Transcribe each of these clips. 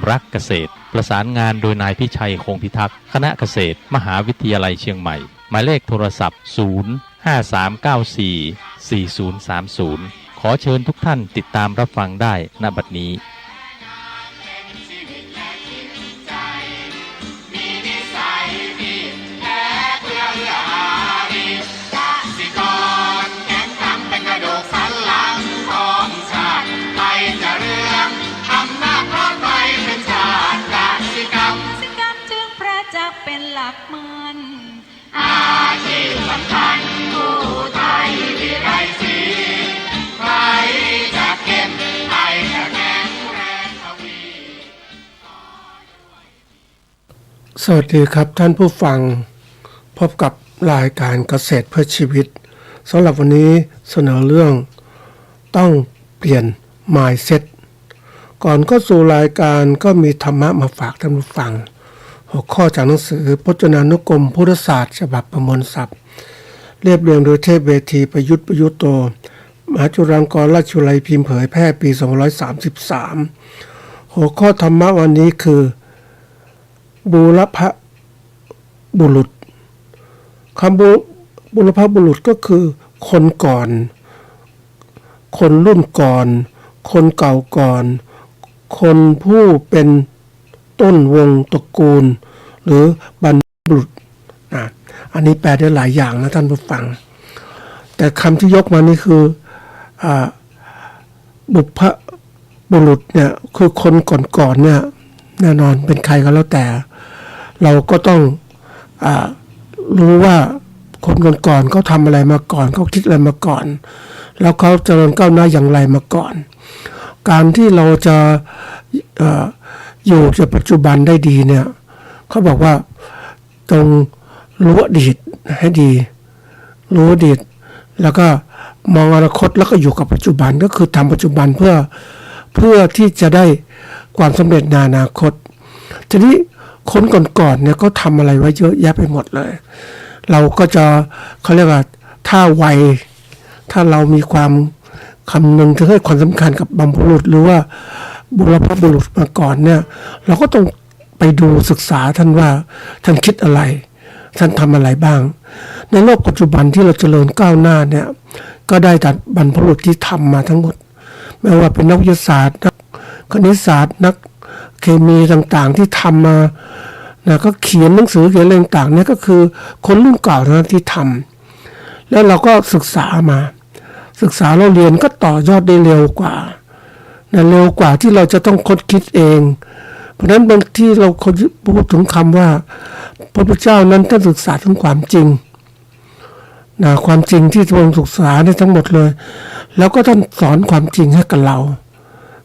รักเกษตรประสานงานโดยนายพิชัยคงพิทักษ์คณะเกษตรมหาวิทยาลัยเชียงใหม่หมายเลขโทรศัพท์053944030ขอเชิญทุกท่านติดตามรับฟังได้ณบัดนี้เป็นหลักมันอาชีพสำคัญผู้ไทยที่ไรสีใครจะเก็บใครจะแข็งแรงทวีสวัสดีครับท่านผู้ฟังพบกับรายการเกษตรเพื่อชีวิตสำหรับวันนี้เสนอเรื่องต้องเปลี่ยน mindset ก่อนเข้าสู่รายการก็มีธรรมะมาฝากท่านผู้ฟังหัวข้อจากหนังสือพจนานุกรมพุทธศาสตร์ฉบับประมวลศัพท์เรียบเรียงโดยเทพเวทีประยุทธ์โตมหาจุฬาลงกรณราชวิทยาลัยพิมพ์เผยแพร่ปี2533หัวข้อธรรมะวันนี้คือบูรพบุรุษคำบูรพบุรุษก็คือคนก่อนคนรุ่นก่อนคนเก่าก่อนคนผู้เป็นต้นวงตระกูลหรือบรรพบุรุษอันนี้แปลได้หลายอย่างนะท่านผู้ฟังแต่คำที่ยกมานี่คือบุพบุรุษเนี่ยคือคนก่อนเนี่ยแน่นอนเป็นใครก็แล้วแต่เราก็ต้องรู้ว่าคนก่อนเขาทำอะไรมาก่อนเขาคิดอะไรมาก่อนแล้วเขาเจริญก้าวหน้าอย่างไรมาก่อนการที่เราจะอยู่กับปัจจุบันได้ดีเนี่ยเขาบอกว่าต้องรู้อดีตให้ดีรู้อดีตแล้วก็มองอนาคตแล้วก็อยู่กับปัจจุบันก็คือทำปัจจุบันเพื่อที่จะได้ความสำเร็จในอนาคตทีนี้คนก่อนๆเนี่ยก็ทำอะไรไว้เยอะแยะไปหมดเลยเราก็จะเขาเรียกว่าถ้าเรามีความคำนึงถึงให้ความสำคัญกับบรรพบุรุษหรือว่าบุรพบุรุษมาก่อนเนี่ยเราก็ต้องไปดูศึกษาท่านว่าท่านคิดอะไรท่านทำอะไรบ้างในโลกปัจจุบันที่เราเจริญก้าวหน้าเนี่ยก็ได้จากบรรพบุรุษที่ทำมาทั้งหมดไม่ว่าเป็นนักวิทยาศาสตร์นักคณิตศาสตร์นักเคมีต่างๆที่ทำมานะก็เขียนหนังสือเขียนอะไรต่างๆเนี่ยก็คือคนรุ่นเก่านะที่ทำแล้วเราก็ศึกษาเราเรียนก็ต่อยอดได้เร็วกว่าที่เราจะต้องคิดเองเพราะนั้นบางที่เราพูดถึงคำว่าพระพุทธเจ้านั้นท่านศึกษาถึงความจริงนะความจริงที่พระองค์ศึกษาได้ทั้งหมดเลยแล้วก็ท่านสอนความจริงให้กับเรา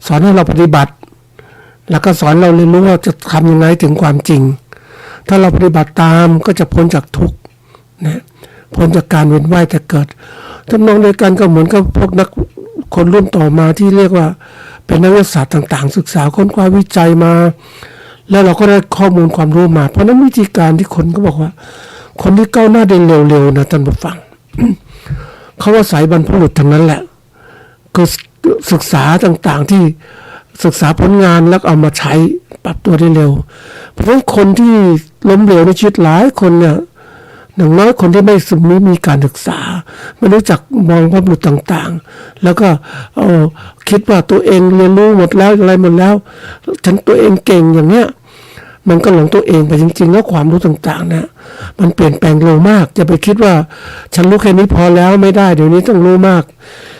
สอนให้เราปฏิบัติแล้วก็สอนเราเรียนรู้ว่าจะทำยังไงถึงความจริงถ้าเราปฏิบัติตามก็จะพ้นจากทุกข์นะพ้นจากการเวียนว่ายแต่เกิดทำนองเดียวกันก็เหมือนกับพวกนักคนรุ่นต่อมาที่เรียกว่าเป็นนักวิทยาศาสตร์ต่างๆศึกษาค้นคว้าวิจัยมาแล้วเราก็ได้ข้อมูลความรู้มาเพราะนั้นวิธีการที่คนก็บอกว่าคนที่ก้าวหน้าได้เร็วๆนะท่านผู้ฟัง เขาว่าสายบรรพบุรุษทั้งนั้นแหละคือศึกษาต่างๆที่ศึกษาผลงานแล้วเอามาใช้ปรับตัวได้เร็วเพราะฉะนั้นคนที่ล้มเหลวในชีวิตหลายคนเนี่ยอย่างน้อยคนที่ไม่มีการศึกษาไม่รู้จักมองบรรพบุรุษต่างๆแล้วก็คิดว่าตัวเองเรียนรู้หมดแล้วอะไรหมดแล้วฉันตัวเองเก่งอย่างเนี้ยมันก็หลงตัวเองไปจริงๆแล้วความรู้ต่างๆเนี่ยมันเปลี่ยนแปลงเร็วมากจะไปคิดว่าฉันรู้แค่นี้พอแล้วไม่ได้เดี๋ยวนี้ต้องรู้มาก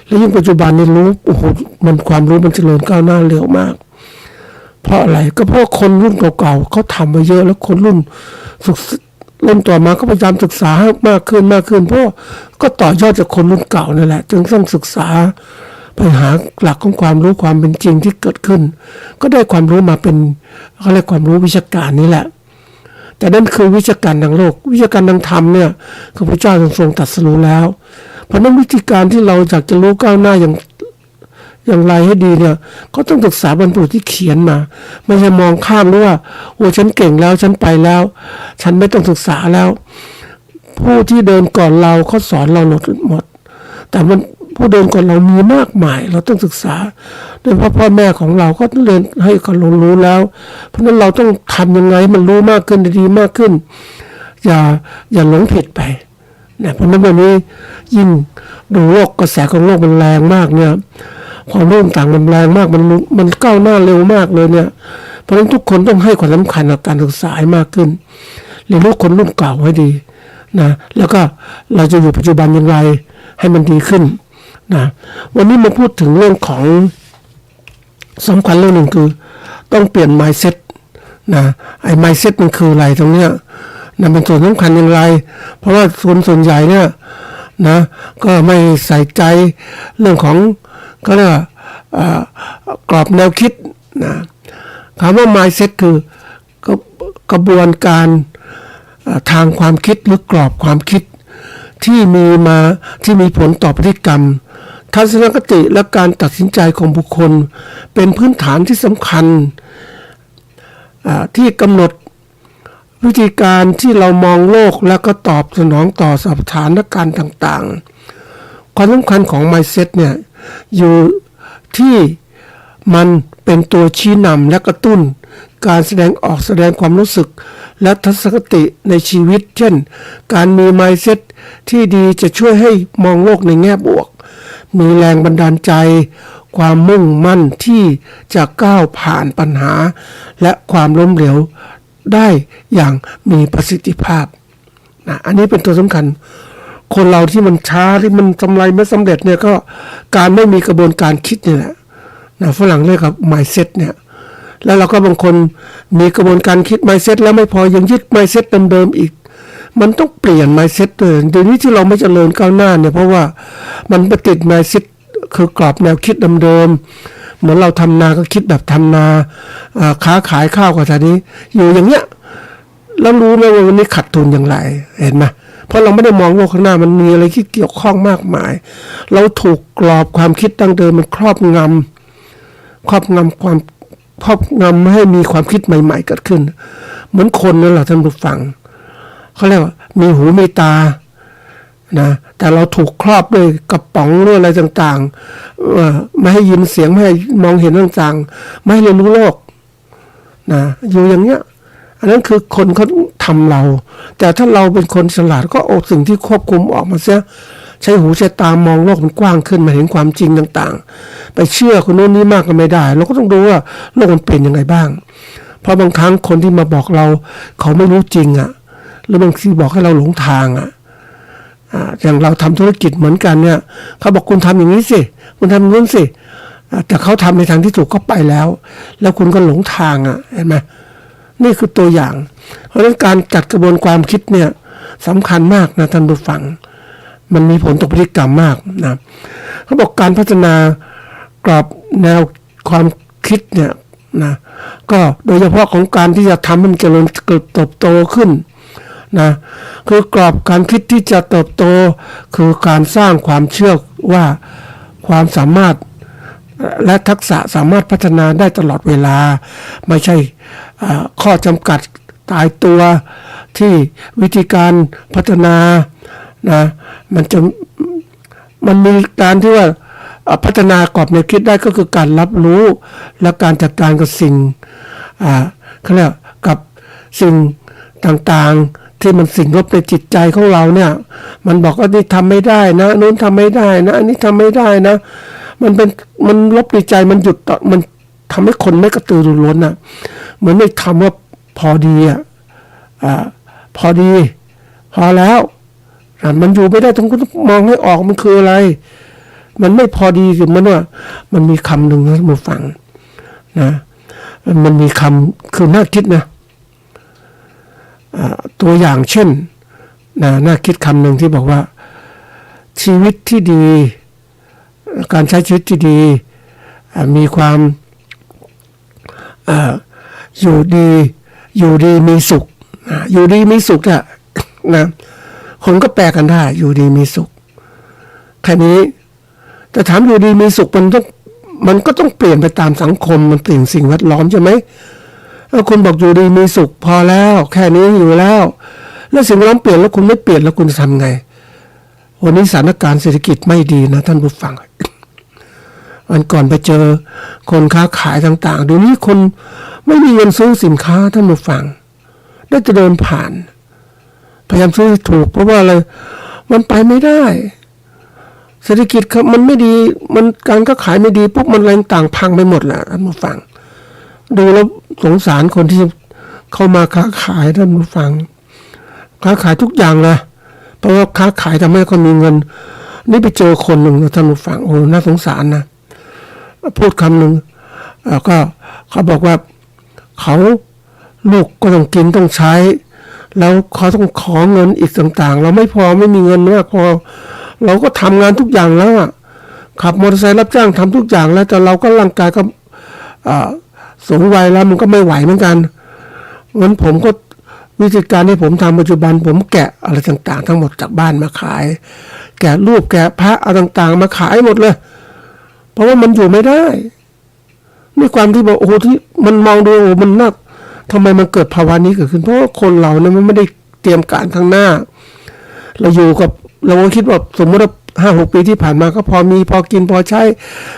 แล้วยิ่งปัจจุบันนี้รู้โอ้โหมันความรู้มันเจริญก้าวหน้าเร็วมากเพราะอะไรก็เพราะคนรุ่นเก่าๆเขาทำมาเยอะแล้วคนรุ่นต่อมาก็พยายามศึกษาให้มากขึ้นเพราะก็ต่อยอดจากคนรุ่นเก่านั่นแหละจึงต้องศึกษาไปหาหลักของความรู้ความเป็นจริงที่เกิดขึ้นก็ได้ความรู้มาเป็นเขาเรียกความรู้วิชาการนี่แหละแต่นั่นคือวิชาการทางโลกวิชาการทางธรรมเนี่ยคือพระเจ้าทรงตรัสรู้แล้วเพราะนั้นวิธีการที่เราอยากจะรู้ก้าวหน้าอย่างไรให้ดีเนี่ยก็ต้องศึกษาบรรพบุรุษที่เขียนมาไม่ใช่มองข้ามหรือว่าโอ้ฉันเก่งแล้วฉันไปแล้วฉันไม่ต้องศึกษาแล้วผู้ที่เดินก่อนเราเขาสอนเราหมดแต่ ผู้เดินก่อนเรามีมากมายเราต้องศึกษาโดยเฉพาะพ่อแม่ของเราก็เรียนให้เขารู้แล้วเพราะฉะนั้นเราต้องทำยังไงมันรู้มากขึ้นดีมากขึ้นอย่าหลงผิดไปนะเพราะนั้นวันนี้ยิ่งดูโลกกระแสของโลกมันแรงมากเนี่ยความรู้ต่างมันแรงมากมันก้าวหน้าเร็วมากเลยเนี่ยเพราะฉะนั้นทุกคนต้องให้ความสำคัญกับการศึกษามากขึ้นเรียนรู้คนรุ่นเก่าให้ดีนะแล้วก็เราจะอยู่ปัจจุบันอย่างไรให้มันดีขึ้นนะวันนี้มาพูดถึงเรื่องของสำคัญเรื่องหนึ่งคือต้องเปลี่ยน mindset นะไอ้ mindset มันคืออะไรตรงเนี้ยนะเป็นส่วนสำคัญอย่างไรเพราะว่าส่วนใหญ่เนี่ยนะก็ไม่ใส่ใจเรื่องของก็เรียกว่ากรอบแนวคิดนะคำว่า mindset คือกระบวนการทางความคิดหรือกรอบความคิดที่มีผลต่อพฤติกรรมทัศนคติและการตัดสินใจของบุคคลเป็นพื้นฐานที่สำคัญที่กำหนดวิธีการที่เรามองโลกและก็ตอบสนองต่อสถานการณ์ต่างๆความสำคัญของ mindset เนี่ยอยู่ที่มันเป็นตัวชี้นำและกระตุ้นการแสดงความรู้สึกและทัศนคติในชีวิตเช่นการมี mindset ที่ดีจะช่วยให้มองโลกในแง่บวกมีแรงบันดาลใจความมุ่งมั่นที่จะก้าวผ่านปัญหาและความล้มเหลวได้อย่างมีประสิทธิภาพนะอันนี้เป็นตัวสำคัญคนเราที่มันช้าที่มันทำไรไม่สำเร็จเนี่ยก็การไม่มีกระบวนการคิดนี่แหละนะฝรั่งเรียกว่า mindset เนี่ยแล้วเราก็บางคนมีกระบวนการคิด mindset แล้วไม่พอยังยึด mindset เดิมๆอีกมันต้องเปลี่ยน mindset เลยเดี๋ยวนี้ที่เราไม่เจริญก้าวหน้าเนี่ยเพราะว่ามันไปติด mindset คือกรอบแนวคิดเดิมๆเหมือนเราทำนาก็คิดแบบทำนาค้าขายข้าวกับท่านี้อยู่อย่างเงี้ยแล้วรู้ไหมว่าวันนี้ขาดทุนอย่างไรเห็นไหมเพราะเราไม่ได้มองโลกข้างหน้ามันมีอะไรที่เกี่ยวข้องมากมายเราถูกกรอบความคิดดั้งเดิมมันครอบงำให้มีความคิดใหม่ๆเกิดขึ้นเหมือนคนนั่นแหละท่านผู้ฟังเขาเรียกว่ามีหูมีตานะแต่เราถูกครอบด้วยกระป๋องหรืออะไรต่างๆไม่ให้ยินเสียงไม่ให้มองเห็นต่างๆไม่ให้เรียนรู้โลกนะอยู่อย่างเงี้ยอันนั้นคือคนเขาทำเราแต่ถ้าเราเป็นคนฉลาดก็เอาสิ่งที่ควบคุมออกมาเสียใช้หูใช้ตามองโลกมันกว้างขึ้นมาเห็นความจริงต่างๆไปเชื่อคนโน้นนี้มากก็ไม่ได้เราก็ต้องดูว่าโลกมันเป็นยังไงบ้างเพราะบางครั้งคนที่มาบอกเราเขาไม่รู้จริงอ่ะหรือบางทีบอกให้เราหลงทางอย่างเราทำธุรกิจเหมือนกันเนี่ยเขาบอกคุณทำอย่างนี้สิคุณทำอย่างนู้นสิแต่เขาทำในทางที่ถูกก็ไปแล้วคุณก็หลงทางเห็นไหมนี่คือตัวอย่างเพราะฉะนั้นการจัดกระบวนความคิดเนี่ยสำคัญมากนะท่านผู้ฟังมันมีผลต่อพฤติกรรมมากนะเขาบอกการพัฒนากรอบแนวความคิดเนี่ยนะก็โดยเฉพาะของการที่จะทำให้มันเจริญเติบโตขึ้นนะคือกรอบการคิดที่จะเติบโตคือการสร้างความเชื่อว่าความสามารถและทักษะสามารถพัฒนาได้ตลอดเวลาไม่ใช่ข้อจำกัดตายตัวที่วิธีการพัฒนานะมันมีการที่ว่าพัฒนากรอบแนวคิดได้ก็คือการรับรู้และการจัดการกับสิ่งเขาเรียกกับสิ่งต่างๆที่มันสิ่งลบในจิตใจของเราเนี่ยมันบอกว่านี่ทำไม่ได้นะนู้นทำไม่ได้นะอันนี้ทำไม่ได้นะมันลบในใจมันหยุดมันทำให้คนไม่กระตือรือร้นเหมือนในคำว่าพอดีพอดีพอแล้วมันอยู่ไม่ได้ต้องมองให้ออกมันคืออะไร มันไม่พอดีคือมันว่ามันมีคำหนึ่งนะมาฟังนะมันมีคำคือน่าคิดนะตัวอย่างเช่นน่าคิดคำหนึ่งที่บอกว่าชีวิตที่ดีการใช้ชีวิตที่ดีมีความอยู่ดีมีสุขอยู่ดีมีสุขนะคนก็แปลกันได้อยู่ดีมีสุขแค่นี้แต่ถามอยู่ดีมีสุขมันก็ต้องเปลี่ยนไปตามสังคมมันเปลี่ยนสิ่งแวดล้อมใช่ไหมถ้าคุณบอกอยู่ดีมีสุขพอแล้วแค่นี้อยู่แล้วสิ่งแวดล้อมเปลี่ยนแล้วคุณไม่เปลี่ยนแล้วคุณจะทำไง วันนี้สถานการณ์เศรษฐกิจไม่ดีนะท่านผู้ฟังวันก่อนไปเจอคนค้าขายต่างๆเดี๋ยวนี้คนไม่มีเงินซื้อสินค้าท่านผู้ฟังได้จะเดินผ่านพยายามซื้อถูกเพราะว่าอะไรมันไปไม่ได้เศรษฐกิจครับมันไม่ดีมันการค้าขายไม่ดีปุ๊บมันแรงต่างพังไปหมดแหละท่านผู้ฟังดูแล้วสงสารคนที่เข้ามาค้าขายท่านผู้ฟังค้าขายทุกอย่างเลยเพราะว่าค้าขายทำให้คนมีเงินนี่ไปเจอคนหนึ่งท่านผู้ฟังโอ้น่าสงสารนะพูดคำหนึ่งก็เขาบอกว่าเขาลูกก็ต้องกินต้องใช้แล้วเขาต้องขอเงินอีกต่างๆเราไม่พอไม่มีเงินมากพอเราก็ทำงานทุกอย่างแล้วอ่ะขับมอเตอร์ไซค์รับจ้างทำทุกอย่างแล้วแต่เราก็ร่างกายก็สูงวัยแล้วมันก็ไม่ไหวเหมือนกันงั้นผมก็วิธีการที่ผมทำปัจจุบันผมแกะอะไรต่างๆทั้งหมดจากบ้านมาขายแกะรูปแกะพระอะไรต่างๆมาขายหมดเลยเพราะว่ามันอยู่ไม่ได้นี่ความที่บอกโอ้โหที่มันมองดูโอ้มันน่าทำไมมันเกิดภาวะนี้เกิดขึ้นเพราะว่าคนเราเนี่ยมันไม่ได้เตรียมการข้างหน้าเราอยู่กับเราคิดว่าสมมติว่า5-6 ปีที่ผ่านมาก็พอมีพอกินพอใช้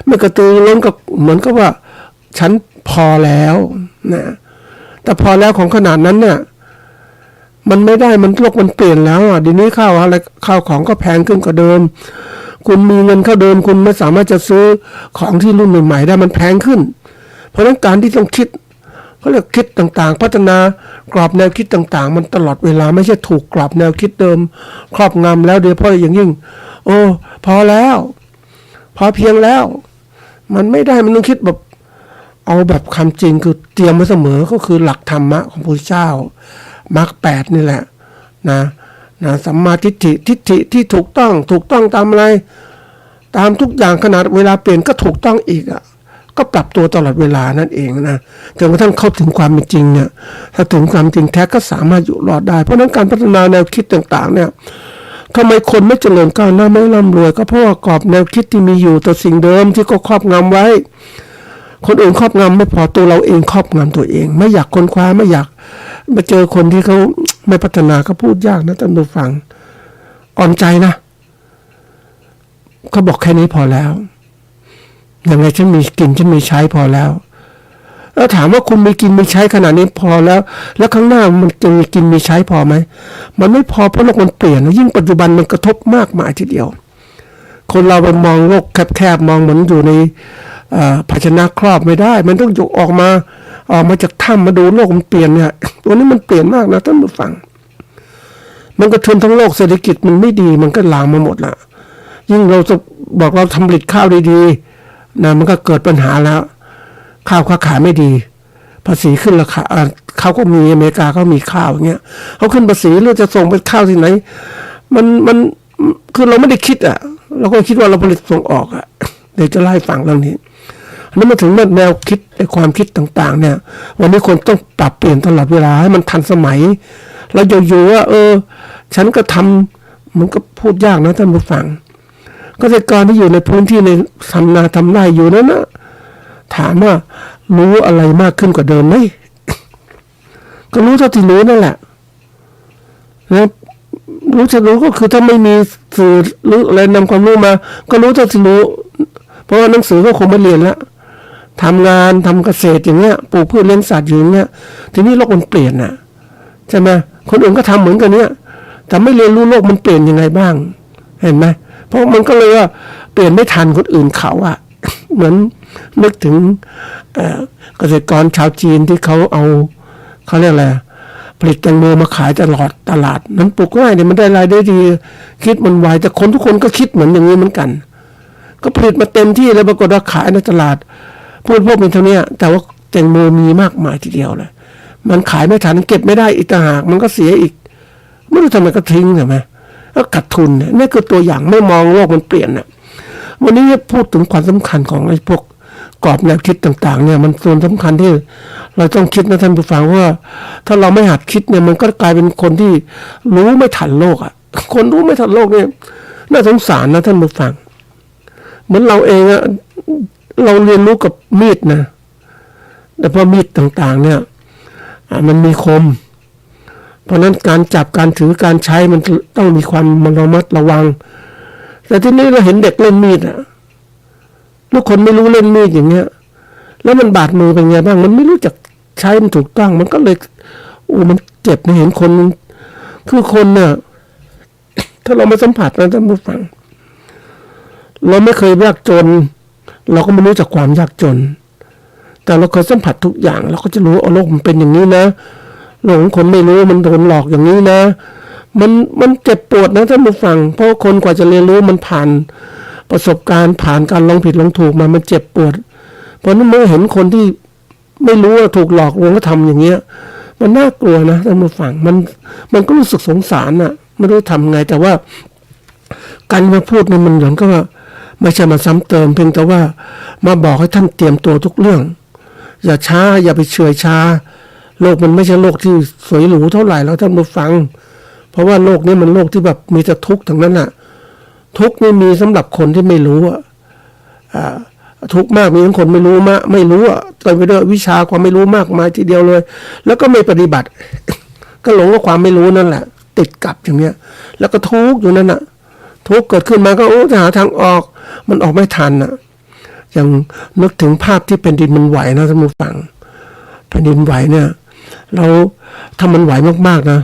ไม่กระตือรือร้นกับเหมือนกับว่าฉันพอแล้วนะแต่พอแล้วของขนาดนั้นเนี่ยมันไม่ได้มันโลกมันเปลี่ยนแล้วอ่ะเดี๋ยวนี้ข้าวของก็แพงขึ้นกว่าเดิมคุณมีเงินเท่าเดิมคุณไม่สามารถจะซื้อของที่รุ่นใหม่ๆได้มันแพงขึ้นเพราะฉะนั้นการที่ต้องคิดเขาเรียกคิดต่างๆพัฒนากรอบแนวคิดต่างๆมันตลอดเวลาไม่ใช่ถูกกรอบแนวคิดเดิมครอบงำแล้วโดยเฉพาะอย่างยิ่งโอ้พอแล้วพอเพียงแล้วมันไม่ได้มันต้องคิดแบบเอาแบบคำจริงคือเตรียมไว้เสมอก็คือหลักธรรมะของพระพุทธเจ้ามรรค8นี่แหละนะสัมมาทิฏฐิที่ถูกต้องตามอะไรตามทุกอย่างขนาดเวลาเปลี่ยนก็ถูกต้องอีกอ่ะก็ปรับตัวตลอดเวลานั่นเองนะจนกระทั่งเข้าถึงความเป็นจริงเนี่ยถ้าถึงความจริงแท้ก็สามารถอยู่รอดได้เพราะนั้นการพัฒนาแนวคิดต่างๆเนี่ยทำไมคนไม่เจริญก้าวหน้าไม่ร่ำรวยก็เพราะว่ากรอบแนวคิดที่มีอยู่แต่สิ่งเดิมที่ก็ครอบงำไว้คนอื่นครอบงำไม่พอตัวเราเองครอบงำตัวเองไม่อยากค้นคว้าไม่อยากมาเจอคนที่เขาไม่พัฒนาก็พูดยากนะท่านผู้ฟังอ่อนใจนะเขาบอกแค่นี้พอแล้วยังไงฉันมีกินฉันมีใช้พอแล้วแล้วถามว่าคุณมีกินมีใช้ขนาดนี้พอแล้วข้างหน้ามันจะมีกินมีใช้พอไหมมันไม่พอเพราะโลกมันเปลี่ยนยิ่งปัจจุบันมันกระทบมากมายทีเดียวคนเราไปมองโลกแคบๆมองเหมือนอยู่ในภาชนะครอบไม่ได้มันต้องยกออกมาจากถ้ำมาดูโลกมันเปลี่ยนเนี่ยตัวนี้มันเปลี่ยนมากนะท่านผู้ฟังมันกระเทือนทั้งโลกเศรษฐกิจมันไม่ดีมันก็ลามมาหมดละยิ่งเราจะบอกเราทำผลิตข้าวดีๆนะมันก็เกิดปัญหาแล้วข้าวขายไม่ดีภาษีขึ้นราคาเขาก็มีอเมริกาเขามีข้าวอย่างเงี้ยเขาขึ้นภาษีเราจะส่งไปข้าวที่ไหนมันคือเราไม่ได้คิดอ่ะเราก็คิดว่าเราผลิตส่งออกอ่ะเดี๋ยวจะเล่าให้ฟังเรื่องนี้แล้วมาถึงแนวคิดความคิดต่างๆเนี่ยวันนี้คนต้องปรับเปลี่ยนตลอดเวลาให้มันทันสมัยแล้วอยู่ๆว่าฉันก็ทำมันก็พูดยากนะท่านผู้ฟังเกษตรกรที่อยู่ในพื้นที่ในทำนาทำไร่อยู่นั้นนะถามว่ารู้อะไรมากขึ้นกว่าเดิมไหม ก็รู้เท่าที่รู้นั่นแหละนะรู้ก็คือถ้าไม่มีสื่อหรืออะไรนำความรู้มาก็รู้เท่าที่รู้เพราะว่าหนังสือก็คงไม่เรียนแล้วทำงานทำเกษตรอย่างเงี้ยปลูกพืชเลี้ยงสัตว์อย่างเงี้ยทีนี้โลกมันเปลี่ยนน่ะใช่ไหมคนอื่นก็ทำเหมือนกันเนี้ยแต่ไม่เรียนรู้โลกมันเปลี่ยนยังไงบ้างเห็นไหมเพราะมันก็เลยว่าเปลี่ยนไม่ทันคนอื่นเขาอะ เหมือนนึกถึงเกษตรกรชาวจีนที่เขาเรียกอะไรผลิตแตงโมมาขายตลาดนั้นปลูกง่ายเนี่ยมันได้รายได้ดีคิดมันไวแต่คนทุกคนก็คิดเหมือนอย่างนี้เหมือนกันก็ผลิตมาเต็มที่แล้วปรากฏว่าขายในตลาดพูดพวกเป็นเท่านี้แต่ว่าแตงโมมีมากมายทีเดียวเลยมันขายไม่ทันเก็บไม่ได้อีกต่างหากมันก็เสียอีกไม่รู้ทำไมก็ทิ้งใช่ไหมก็ขาดทุนนี่คือตัวอย่างไม่มองโลกมันเปลี่ยนน่ะวันนี้พูดถึงความสำคัญของไอ้พวกกรอบแนวคิดต่างๆเนี่ยมันส่วนสำคัญที่เราต้องคิดนะท่านผู้ฟังว่าถ้าเราไม่หัดคิดเนี่ยมันก็กลายเป็นคนที่รู้ไม่ทันโลกอ่ะคนรู้ไม่ทันโลกเนี่ยน่าสงสารนะท่านผู้ฟังเหมือนเราเองอะเราเรียนรู้กับมีดนะแต่พอมีดต่างๆเนี่ยมันมีคมเพราะนั้นการจับการถือการใช้มันต้องมีความระมัดระวัง แต่ที่นี้เราเห็นเด็กเล่นมีดอะลูกคนไม่รู้เล่นมีดอย่างเงี้ยแล้วมันบาดมือเป็นไงบ้างมันไม่รู้จักใช้มันถูกต้องมันก็เลยมันเจ็บนะเห็นคนคือคนเนี่ยถ้าเราไม่สัมผัสนะท่านผู้ฟังเราไม่เคยยากจนเราก็ไม่รู้จักความยากจนแต่เราเคยสัมผัสทุกอย่างเราก็จะรู้โลกมันเป็นอย่างนี้นะโลกของคนไม่รู้มันโดนหลอกอย่างนี้นะมันเจ็บปวดนะท่านผู้ฟังเพราะคนกว่าจะเรียนรู้มันผ่านประสบการณ์ผ่านการลองผิดลองถูกมามันเจ็บปวดเพราะนั้นเมื่อเห็นคนที่ไม่รู้ว่าถูกหลอกลวงก็ทำอย่างเงี้ยมันน่ากลัวนะท่านผู้ฟังมันก็รู้สึกสงสารน่ะไม่รู้ทำไงแต่ว่าการมาพูดนี่มันเหมือนกับว่าไม่ใช่มาซ้ำเติมเพียงแต่ว่ามาบอกให้ท่านเตรียมตัวทุกเรื่องอย่าช้าอย่าไปเฉื่อยช้าโลกมันไม่ใช่โลกที่สวยหรูเท่าไหร่แล้วท่านผู้ฟังเพราะว่าโลกนี้มันโลกที่แบบมีแต่ทุกข์ทั้งนั้นน่ะทุกข์นี่มีสำหรับคนที่ไม่รู้ทุกข์มากมีทั้งคนไม่รู้มากไม่รู้เต็มไปด้วยวิชาความไม่รู้มากมายทีเดียวเลยแล้วก็ไม่ปฏิบัติ ก็หลงกับความไม่รู้นั่นแหละติดกับอย่างเนี้ยแล้วก็ทุกข์อยู่นั่นน่ะทุกข์เกิดขึ้นมาก็จะหาทางออกมันออกไม่ทันน่ะอย่างนึกถึงภาพที่แผ่นดินมันไหวนะท่านผู้ฟังแผ่นดินไหวเนี่ยเราถ้ามันไหวมากๆนะ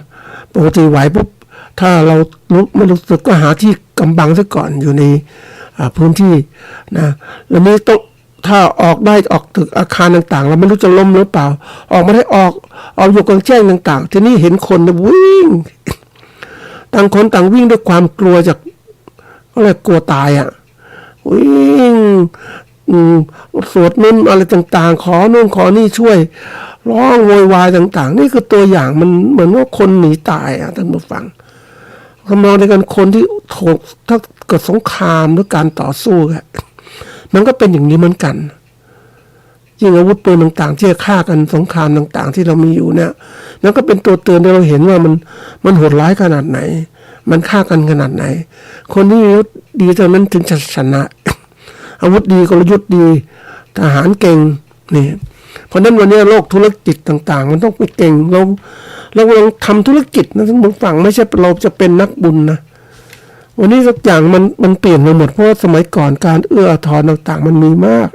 ปกติไหวปุ๊บถ้าเราไม่รู้สึกก็หาที่กำบังซะก่อนอยู่ในพื้นที่นะแล้วนี้ต้องถ้าออกได้ออกตึกอาคารต่างๆเราไม่รู้จะล้มหรือเปล่าออกมาได้ออกอยู่กลางแจ้งต่างๆทีนี้เห็นคนวิ่งต่างคนต่างวิ่งด้วยความกลัวจากอะไรกลัวตายวิ่งสวดมนต์อะไรต่างๆขอนู่นขอนี่ช่วยร้องโวยวายต่างๆนี่คือตัวอย่างมันเหมือนว่าคนหนีตายท่านผู้ฟังคำนองในการคนที่ถูกถ้าเกิดสงครามหรือการต่อสู้มันก็เป็นอย่างนี้เหมือนกันยิ่งอาวุธปืนต่างๆที่จะฆ่ากันสงครามต่างๆที่เรามีอยู่เนี่ยนั่นก็เป็นตัวเตือนให้เราเห็นว่ามันโหดร้ายขนาดไหนมันฆ่ากันขนาดไหนคนที่ดีเท่านั้นถึงจะชนะอาวุธดีกลยุทธ์ดีทหารเก่งนี่เพราะนั้นวันนี้โลกธุรกิจต่างๆมันต้องไปเก่งเรากำลังทำธุรกิจนะท่านผู้ฟังไม่ใช่เราจะเป็นนักบุญนะวันนี้ทุกอย่างมันเปลี่ยนไปหมดเพราะสมัยก่อนการเอื้ออาทรต่างๆมันมีมาก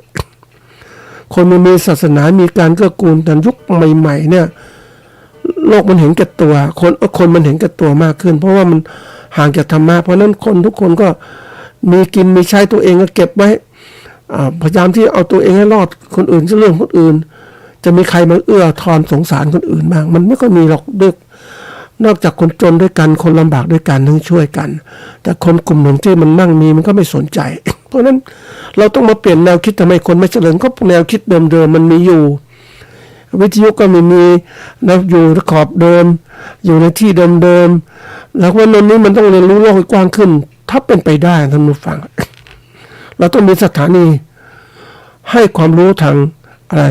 คนมันมีศาสนามีการเกื้อกูลแต่ยุคใหม่ๆเนี่ยโลกมันเห็นแก่ตัวคนมันเห็นแก่ตัวมากขึ้นเพราะว่ามันห่างจากธรรมะเพราะนั้นคนทุกคนก็มีกินมีใช้ตัวเองก็เก็บไว้พยายามที่เอาตัวเองให้รอดคนอื่นจะเรื่องคนอื่นจะมีใครมาเอื้อทอนสงสารคนอื่นบ้างมันไม่ค่อยมีหรอกด้วยนอกจากคนจนด้วยกันคนลำบากด้วยกันทั้งช่วยกันแต่คนกลุ่มหนึ่งที่มันมั่งมีมันก็ไม่สนใจ เพราะนั้นเราต้องมาเปลี่ยนแนวคิดทำไมคนไม่เจริญก็แนวคิดเดิมๆมันมีอยู่วิทยุก็ไม่มีนะอยู่ขอบเดิมอยู่ในที่เดิมๆแล้ววันนี้มันต้องเรียนรู้โลกให้กว้างขึ้นถ้าเป็นไปได้ท่านผู้ฟัง เราต้องมีสถานีให้ความรู้ทางอะไร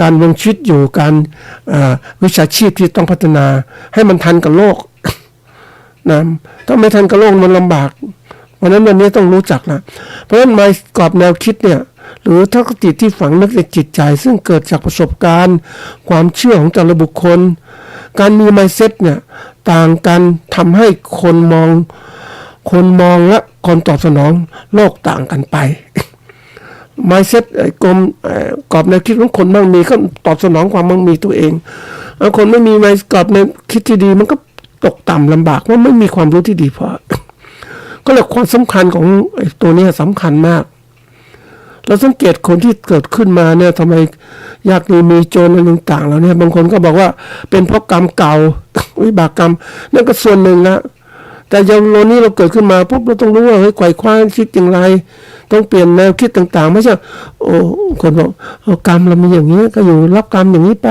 การวงชีวิตอยู่การวิชาชีพที่ต้องพัฒนาให้มันทันกับโลก นะถ้าไม่ทันกับโลกมันลำบากเพราะนั้นวันนี้ต้องรู้จักนะเพราะฉะนั้นกรอบแนวคิดเนี่ยหรือทัศนคติที่ฝังลึกในจิตใจซึ่งเกิดจากประสบการณ์ความเชื่อของแต่ละบุคคลการมี mindset เนี่ยต่างกันทำให้คนมองและคนตอบสนองโลกต่างกันไป mindset กรอบแนวคิดของคนมั่งมีก็ตอบสนองความมั่งมีตัวเองคนไม่มีกรอบแนวคิดที่ดีมันก็ตกต่ำลำบากเพราะไม่มีความรู้ที่ดีพอ ก็เลยความสำคัญของตัวนี้สำคัญมากเราสังเกตคนที่เกิดขึ้นมาเนี่ยทำไมยากดีมีจนอะไรต่างๆแล้วเนี่ยบางคนก็บอกว่าเป็นเพราะกรรมเก่า วิบากกรรมนั่นก็ส่วนหนึ่งนะแต่อย่างโลนี้เราเกิดขึ้นมาปุ๊บเราต้องรู้ว่าไขว่คว้าคิดอย่างไรต้องเปลี่ยนแนวคิดต่างๆไม่ใช่คนบอกกรรมเรามีอย่างนี้ก็อยู่รับกรรมอย่างนี้ไป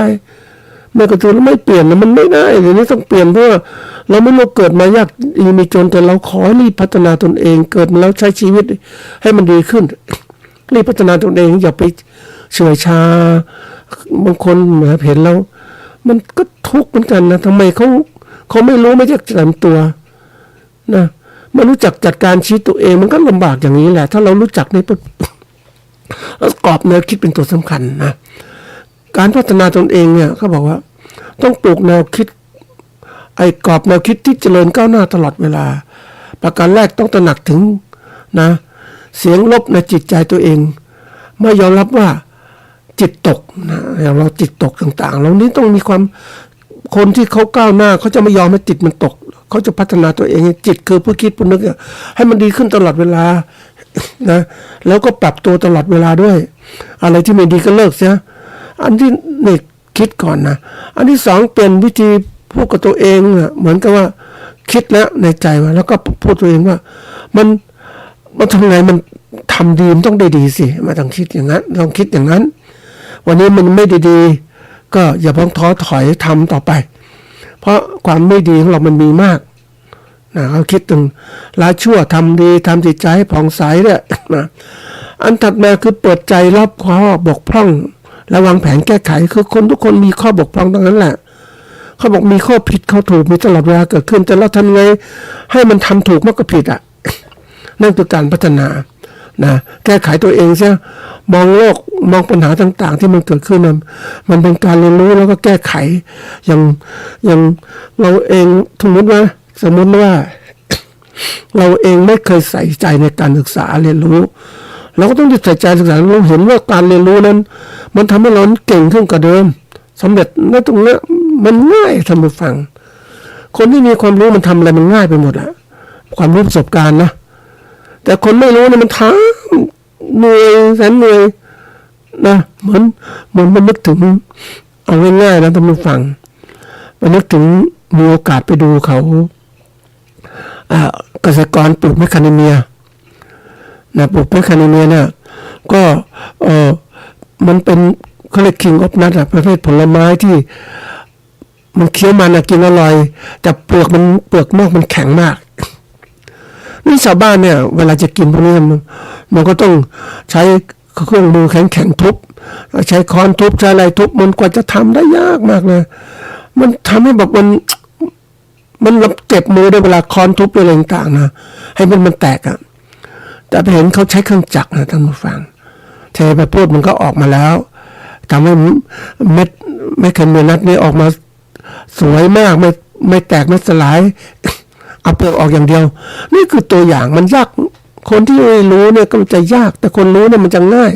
ไม่กระตุ้นแล้วไม่เปลี่ยนนะมันไม่ได้เดี๋ยวนี้ต้องเปลี่ยนเพราะเราไม่รู้เกิดมายากดีมีจนแต่เราขอรีบพัฒนาตนเองเกิดมาแล้วใช้ชีวิตให้มันดีขึ้นรีบพัฒนาตนเองอย่าไปเฉื่อยชาบางคนเห็นแล้วมันก็ทุกข์เหมือนกันนะทำไมเขาไม่รู้ไม่จักจำตัวนะไม่รู้จักจัดการชีวิตตัวเองมันก็ลำบากอย่างนี้แหละถ้าเรารู้จักนี่ปุ๊บแล้วกรอบแนวคิดเป็นตัวสำคัญนะการพัฒนาตนเองเนี่ยเขาบอกว่าต้องปลูกแนวคิดกรอบแนวคิดที่เจริญก้าวหน้าตลอดเวลาประการแรกต้องตระหนักถึง นะเสียงลบในจิตใจตัวเองไม่ยอมรับว่าจิตตกนะอย่างเราจิตตกต่างๆเรานี้ต้องมีความคนที่เขาก้าวหน้าเขาจะไม่ยอมให้จิตมันตกเขาจะพัฒนาตัวเองจิตคือผู้คิดผู้นึกให้มันดีขึ้นตลอดเวลานะแล้วก็ปรับตัวตลอดเวลาด้วยอะไรที่ไม่ดีก็เลิกเสียอันที่นี่คิดก่อนนะอันที่สองเป็นวิธีพูดกับตัวเองนะเหมือนกับว่าคิดแล้วในใจว่าแล้วก็พูดตัวเองว่ามันทำไงมันทำดีมันต้องได้ดีสิมาต้องคิดอย่างนั้นต้องคิดอย่างนั้น วันนี้มันไม่ดีๆก็อย่าเพิ่งท้อถอยทำต่อไปเพราะความไม่ดีของเรามันมีมากนะเขาคิดถึงละชั่วทำดีทำจิตใจให้ผ่องใสเนี่ยนะอันถัดมาคือเปิดใจรับข้อบกพร่องและวางแผนแก้ไขคือคนทุกคนมีข้อบกพร่องทั้งนั้นแหละเขาบอกมีข้อผิดข้อถูกมีตลอดเวลาเกิดขึ้นแต่เราทำไงให้มันทำถูกมากกว่าผิดนั่นคือการพัฒนานะแก้ไขตัวเองเสียมองโลกมองปัญหาต่างๆที่มันเกิดขึ้นมันเป็นการเรียนรู้แล้วก็แก้ไขอย่างเราเองสมมติว่าเราเองไม่เคยใส่ใจในการศึกษาเรียนรู้เราก็ต้องใส่ใจศึกษาเราเห็นว่าการเรียนรู้นั้นมันทำให้เราเก่งขึ้นกว่าเดิมสำเร็จในตรงนี้มันง่ายท่านผู้ฟังคนที่มีความรู้มันทำอะไรมันง่ายไปหมดอะความรู้ประสบการณ์นะแต่คนไม่รู้เนี่ยมันท้าเหนื่อยแสนเหนื่อยนะเหมือนมันนึกถึงเอาง่ายๆนะท่านผู้ฟังมันนึกถึงมีโอกาสไปดูเขาเกษตรกรปลูกแมคคาเดเมียนะปลูกแมคคาเดเมียเนี่ยก็มันเป็นเขาเรียก King of Nut ประเภทผลไม้ที่มันเคี้ยวมันกินอร่อยแต่เปลือกนอกมันแข็งมากนี่ชาวบ้านเนี่ยเวลาจะกินพวกนี้มันก็ต้องใช้เครื่องมือแข็งทุบใช้ค้อนทุบใช้อะไรทุบมันกว่าจะทำได้ยากมากเลยมันทำให้แบบมันเจ็บมือด้วยเวลาค้อนทุบอะไรต่างๆนะให้มันแตกอ่ะแต่ไปเห็นเขาใช้เครื่องจักรนะท่านผู้ฟังเทไปพูดมันก็ออกมาแล้วทำให้เม็ดแมคคาเดเมียนัทนี่ออกมาสวยมากไม่แตกไม่สลายเอาเปลือกออกอย่างเดียวนี่คือตัวอย่างมันยากคนที่ไม่รู้เนี่ยก็จะยากแต่คนรู้เนี่ยมันจะง่าย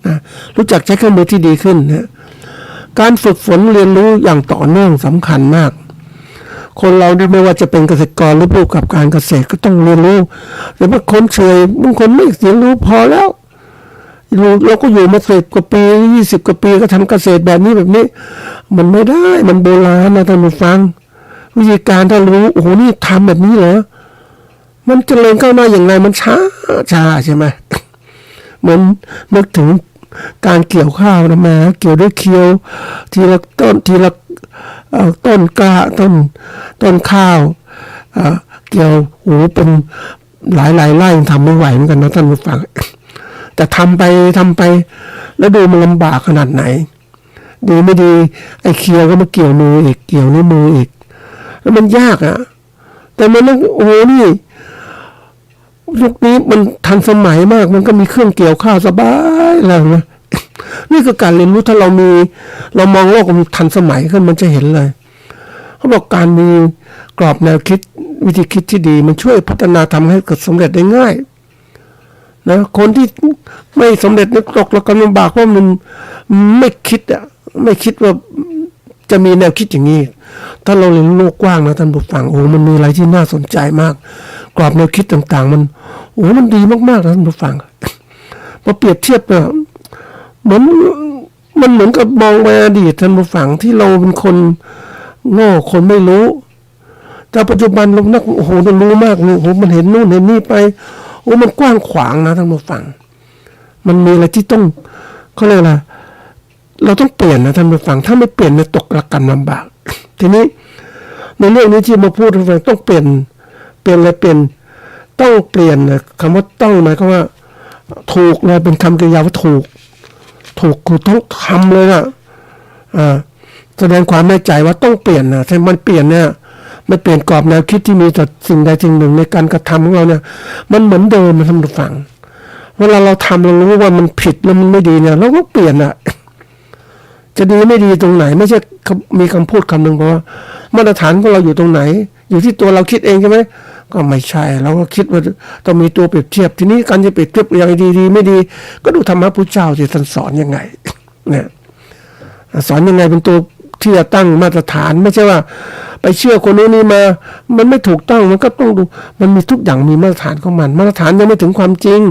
นะรู้จักใช้เครื่องมือที่ดีขึ้นนะการฝึกฝนเรียนรู้อย่างต่อเนื่องสำคัญมากคนเราไม่ว่าจะเป็นเกษตรกรหรือผู้ประกอบการเกษตรก็ต้องเรียนรู้แต่บางคนเฉยบางคนไม่เรียนรู้พอแล้วเราก็อยู่มา10 กว่าปี20 กว่าปีก็ทำเกษตรแบบนี้มันไม่ได้มันโบราณนะท่านผู้ฟังวิธีการถ้ารู้โอ้โหนี่ทำแบบนี้เหรอมันเจริญก้าวหน้าอย่างไรมันช้าใช่ไหมเหมือนนึกถึงการเกี่ยวข้าวนะมาเกี่ยวด้วยเคียวทีละต้นต้นกล้าต้นข้าวเกี่ยวโอ้เป็นหลายไร่ทำไม่ไหวเหมือนกันนะท่านผู้ฟังแต่ทำไปแล้วดูมันลำบากขนาดไหนดีไม่ดีไอ้เคียวก็มาเกี่ยวมืออีกเกี่ยวนิ้วมืออีกแล้วมันยากอะแต่มันโอ้โหนี่ยุคนี้มันทันสมัยมากมันก็มีเครื่องเกี่ยวข้าวสบายแล้วนะนี่คือการเรียนรู้ถ้าเรามองโลกมันทันสมัยขึ้นมันจะเห็นเลยเขาบอกการมีกรอบแนวคิดวิธีคิดที่ดีมันช่วยพัฒนาทำให้เกิดสำเร็จได้ง่ายนะคนที่ไม่สำเร็จนึกตกแล้วก็ลำบากเพราะมันไม่คิดว่าจะมีแนวคิดอย่างนี้ถ้าเราเรียนโลกกว้างนะท่านผู้ฟังโอ้มันมีอะไรที่น่าสนใจมากกรอบแนวคิดต่างๆมันดีมากๆนะท่านผู้ฟังพอเปรียบเทียบเนี่ยมันเหมือนกับมองไปอดีตท่านผู้ฟังที่เราเป็นคนโง่คนไม่รู้แต่ปัจจุบันเรานักโอ้โหเรารู้มากเลยโอ้โหมันเห็นนู่นเห็นนี่ไปโอ้มันกว้างขวางนะท่านผู้ฟังมันมีอะไรที่ต้องเขาเรียกอะไรเราต้องเปลี่ยนนะท่านผู้ฟังถ้าไม่เปลี่ยนเนี่ยตกระกรรมลำบากทีนี้ในเรื่องนี้ที่มาพูดต้องเปลี่ยนอะไรเปลี่ยนต้องเปลี่ยนนะคำว่าต้องหมายความว่าถูกเลยเป็นคำกริยาว่าถูกคือต้องทำเลยนะแสดงความแน่ใจว่าต้องเปลี่ยนนะถ้ามันเปลี่ยนเนี่ยไม่เปลี่ยนกรอบแนวคิดที่มีต่อสิ่งใดสิ่งหนึ่งในการกระทำของเราเนี่ยมันเหมือนเดิมมันทำให้ฟังเวลาเราทำเรารู้ว่ามันผิดแล้วมันไม่ดีเนี่ยเราก็เปลี่ยนอ่ะจะดีไม่ดีตรงไหนไม่ใช่มีคำพูดคำหนึ่งบอกว่ามาตรฐานของเราอยู่ตรงไหนอยู่ที่ตัวเราคิดเองใช่ไหม ก็ไม่ใช่เราก็คิดว่าต้องมีตัวเปรียบเทียบทีนี้การจะเปรียบเทียบอย่างดีไม่ดีก็ดูธรรมะพุทธเจ้าที่ท่านสอนยังไงเนี่ยสอนยังไงเป็นตัวที่จะตั้งมาตรฐานไม่ใช่ว่าไปเชื่อคนนู้นนี่มามันไม่ถูกต้องมันก็ต้องดูมันมีทุกอย่างมีมาตรฐานของมันมาตรฐานยังไม่ถึงความจริง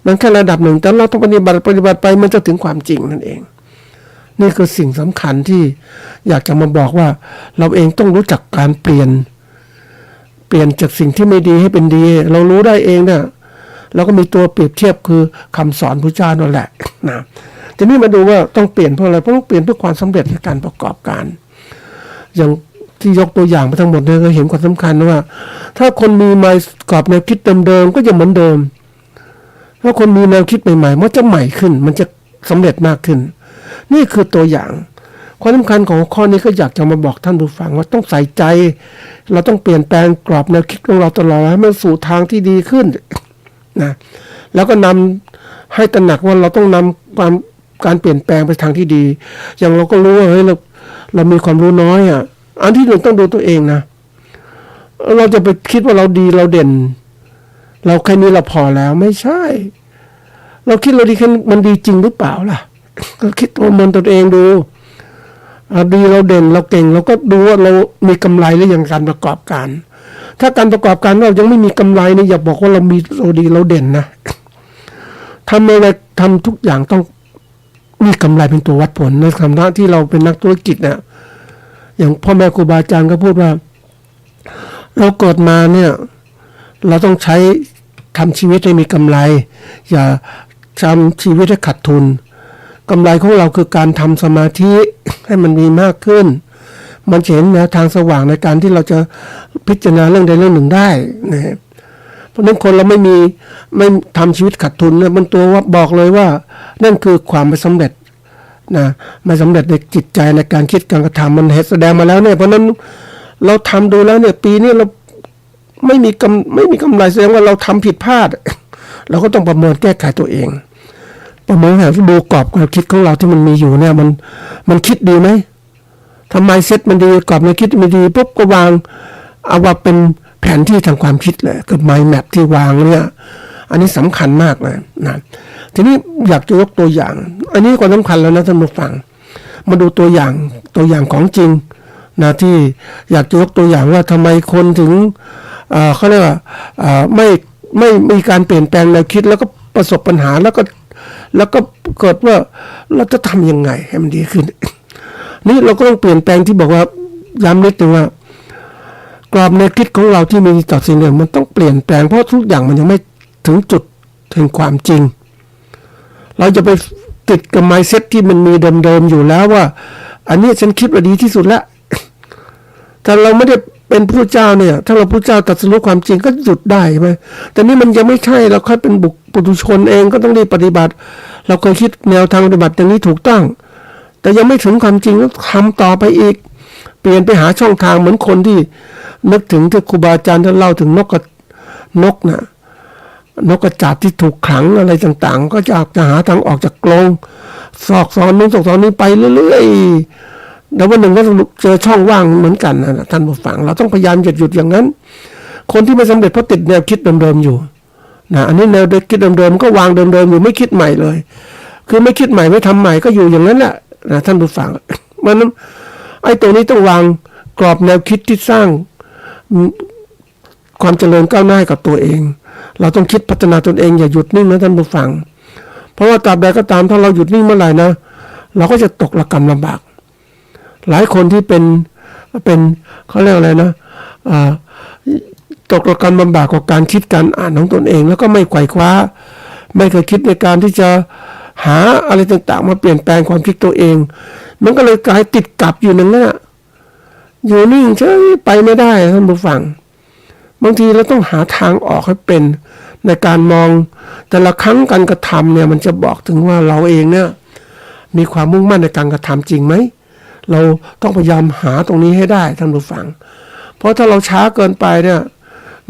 มันแค่ระดับหนึ่งแต่เราต้องปฏิบัติไปมันจะถึงความจริงนั่นเองนี่คือสิ่งสำคัญที่อยากจะมาบอกว่าเราเองต้องรู้จักการเปลี่ยนจากสิ่งที่ไม่ดีให้เป็นดีเรารู้ได้เองเนี่ยเราก็มีตัวเปรียบเทียบคือคำสอนพระเจ้านั่นแหละนะทีนี้มาดูว่าต้องเปลี่ยนเพราะอะไรเพราะต้องเปลี่ยนเพื่อความสำเร็จในการประกอบการอย่างที่ยกตัวอย่างมาทั้งหมดเนี่ยก็เห็นความสำคัญว่าถ้าคนมีไมล์กรอบแนวคิดเดิมๆก็จะเหมือนเดิมถ้าคนมีแนวคิดใหม่ๆมันจะใหม่ขึ้นมันจะสำเร็จมากขึ้นนี่คือตัวอย่างความสำคัญของข้อนี้ก็อยากจะมาบอกท่านผู้ฟังว่าต้องใส่ใจเราต้องเปลี่ยนแปลงกรอบแนวคิดของเราตลอดให้มันสู่ทางที่ดีขึ้นนะแล้วก็นำให้ตระหนักว่าเราต้องนำการเปลี่ยนแปลงไปทางที่ดีอย่างเราก็รู้ว่าเฮ้ยเรามีความรู้น้อยอ่ะอันที่หนึ่งต้องดูตัวเองนะเราจะไปคิดว่าเราดีเราเด่นเราแค่นี้เราพอแล้วไม่ใช่เราคิดเราดีแค่มันดีจริงหรือเปล่าล่ะก็คิดประเมินตัวเองดูดีเราเด่นเราเก่งเราก็ดูว่าเรามีกำไรหรือยังการประกอบการถ้าการประกอบการเรายังไม่มีกำไรนี่อย่าบอกว่าเราดีเราเด่นนะทำอะไรทำทุกอย่างต้องมีกำไรเป็นตัววัดผลในฐานะที่เราเป็นนักธุรกิจเนี่ยอย่างพ่อแม่ครูบาอาจารย์ก็พูดว่าเราเกิดมาเนี่ยเราต้องใช้ทำชีวิตให้มีกำไรอย่าทำชีวิตให้ขาดทุนกำไรของเราคือการทำสมาธิให้มันมีมากขึ้นมันเห็นแนวทางสว่างในการที่เราจะพิจารณาเรื่องใดเรื่องหนึ่งได้นะเพราะนั้นคนเราไม่ทำชีวิตขาดทุนเนี่ยมันตัวว่าบอกเลยว่านั่นคือความไม่สำเร็จนะไม่สำเร็จในจิตใจในการคิดการกระทำมันเหตุแสดงมาแล้วเนี่ยเพราะนั้นเราทำดูแล้วเนี่ยปีนี้เราไม่มีกำไรแสดงว่าเราทำผิดพลาดเราก็ต้องประเมินแก้ไขตัวเองประเมินหาดูกรอบความคิดของเราที่มันมีอยู่เนี่ยมันคิดดีไหมทำไมเซ็ตมันดีกรอบในคิดมันดีปุ๊บก็วางเอาว่าเป็นแผนที่ทางความคิดเลยกับ mind map ที่วางเนี่ยอันนี้สำคัญมากเลยนะทีนี้อยากจะยกตัวอย่างอันนี้ก็สำคัญแล้วนะท่านผู้ฟังมาดูตัวอย่างของจริงนะที่อยากจะยกตัวอย่างว่าทำไมคนถึงเขาเรียกว่าไม่มีการเปลี่ยนแปลงแนวคิดแล้วก็ประสบปัญหาแล้วก็เกิดว่าเราจะทำยังไงให้มันดีขึ้น นี่เราก็ต้องเปลี่ยนแปลงที่บอกว่าย้ำนิดนึงว่ากรอบแนวคิดของเราที่มีต่อสิ่งหนึ่งมันต้องเปลี่ยนแปลงเพราะทุกอย่างมันยังไม่ถึงจุดแห่งความจริงเราจะไปติดกับ mindset ที่มันมีเดิมๆอยู่แล้วว่าอันนี้ฉันคิดว่าดีที่สุดแล้วแต่เราไม่ได้เป็นพระเจ้าเนี่ยถ้าเราพระเจ้าตรัสรู้ความจริงก็หยุดได้ไหมแต่นี่มันยังไม่ใช่เราค่อยเป็นปุถุชนเองก็ต้องรีบปฏิบัติเราเคยคิดแนวทางปฏิบัติอย่างนี้ถูกต้องแต่ยังไม่ถึงความจริงแล้วทำต่อไปอีกเปลี่ยนไปหาช่องทางเหมือนคนที่นึกถึงที่ครูบาอาจารย์ท่านเล่าถึงนกกระจาบที่ถูกขังอะไรต่างๆก็จะหาทางออกจากกรงซอกซอนนู้นซอกซอนนี้ไปเรื่อยๆแล้ววันหนึ่งก็เจอช่องว่างเหมือนกันนะท่านผู้ฟังเราต้องพยายามหยุดอย่างนั้นคนที่ไม่สำเร็จเพราะติดแนวคิดเดิมๆอยู่นะอันนี้แนวคิดเดิมๆก็วางเดิมๆอยู่ไม่คิดใหม่เลยคือไม่คิดใหม่ไม่ทำใหม่ก็อยู่อย่างนั้นแหละนะท่านผู้ฟังมันไอ้ตัวนี้ต้องวางกรอบแนวคิดที่สร้างความเจริญก้าวหน้ากับตัวเองเราต้องคิดพัฒนาตนเองอย่าหยุดนิ่งนะท่านผู้ฟังเพราะว่าตราบใดก็ตามถ้าเราหยุดนิ่งเมื่อไหร่นะเราก็จะตกระกำลำบากหลายคนที่เป็นเขาเรียกอะไรนะตกระกำลำบากกับการคิดการอ่านของตนเองแล้วก็ไม่ไขว่คว้าไม่เคยคิดในการที่จะหาอะไรต่างๆมาเปลี่ยนแปลงความคิดตัวเองมันก็เลยกลายติดกับอยู่นั่นแหละอยู่นิ่งเฉยไปไม่ได้ท่านผู้ฟังบางทีเราต้องหาทางออกให้เป็นในการมองแต่ละครั้งการกระทำเนี่ยมันจะบอกถึงว่าเราเองเนี่ยมีความมุ่งมั่นในการกระทำจริงไหมเราต้องพยายามหาตรงนี้ให้ได้ท่านผู้ฟังเพราะถ้าเราช้าเกินไปเนี่ย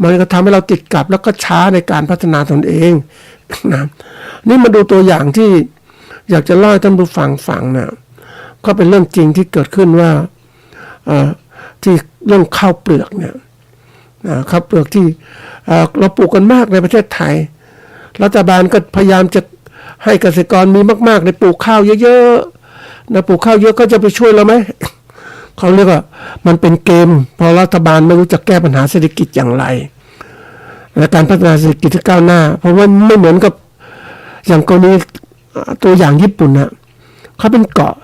มันก็ทำให้เราติดกับแล้วก็ช้าในการพัฒนาตนเองนะนี่มาดูตัวอย่างที่อยากจะเล่าให้ท่านผู้ฟังฟังนะก็เป็นเรื่องจริงที่เกิดขึ้นว่าที่เรื่องข้าวเปลือกเนี่ย ข้าวเปลือกที่เราปลูกกันมากในประเทศไทยรัฐบาลก็พยายามจะให้เกษตรกรมีมากๆในปลูกข้าวเยอะๆนะปลูกข้าวเยอะก็จะไปช่วยเราไหม เขาเรียกว่ามันเป็นเกมพอรัฐบาลไม่รู้จะแก้ปัญหาเศรษฐกิจอย่างไรและการพัฒนาเศรษฐกิจที่ก้าวหน้าเพราะว่าไม่เหมือนกับอย่างกรณีตัวอย่างญี่ปุ่นนะเขาเป็นเกาะ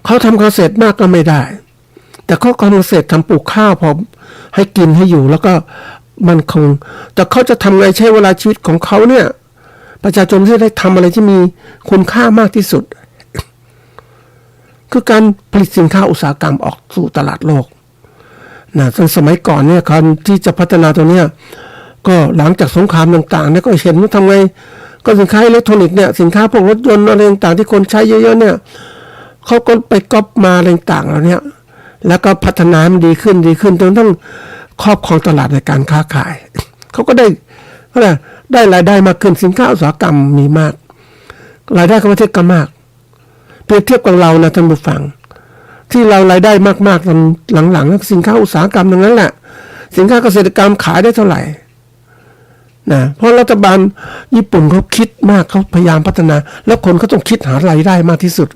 เขาทำเกษตรมากก็ไม่ได้แต่เขาการเกษตรทำปลูกข้าวพอให้กินให้อยู่แล้วก็มันคงแต่เขาจะทำไงใช้เวลาชีวิตของเขาเนี่ยประชาชนที่ได้ทำอะไรที่มีคุณค่ามากที่สุดคือการผลิตสินค้าอุตสาหกรรมออกสู่ตลาดโลกนะสมัยก่อนเนี่ยการที่จะพัฒนาตัวเนี้ยก็หลังจากสงครามต่างๆเนี่ยก็เห็นว่าทำไงก็สินค้าอิเล็กทรอนิกส์เนี่ยสินค้าพวกรถยนต์อะไรต่างๆที่คนใช้เยอะๆเนี่ยเขาก็ไปก๊อปมาอะไรต่างๆแล้วเนี่ยแล้วก็พัฒนามันดีขึ้นจนต้องครอบครองตลาดในการค้าขายเขาก็ได้รายได้มากขึ้นสินค้าอุตสาหกรรมมีมากรายได้ของประเทศก็มากเปรียบเทียบกับเรานะท่านผู้ฟังที่เรารายได้มากๆตอนหลังๆสินค้าอุตสาหกรรมตรงนั้นแหละสินค้าเกษตรกรรมขายได้เท่าไหร่นะเพราะรัฐบาลญี่ปุ่นเขาคิดมากเขาพยายามพัฒนาแล้วคนเขาต้องคิดหารายได้มากที่สุด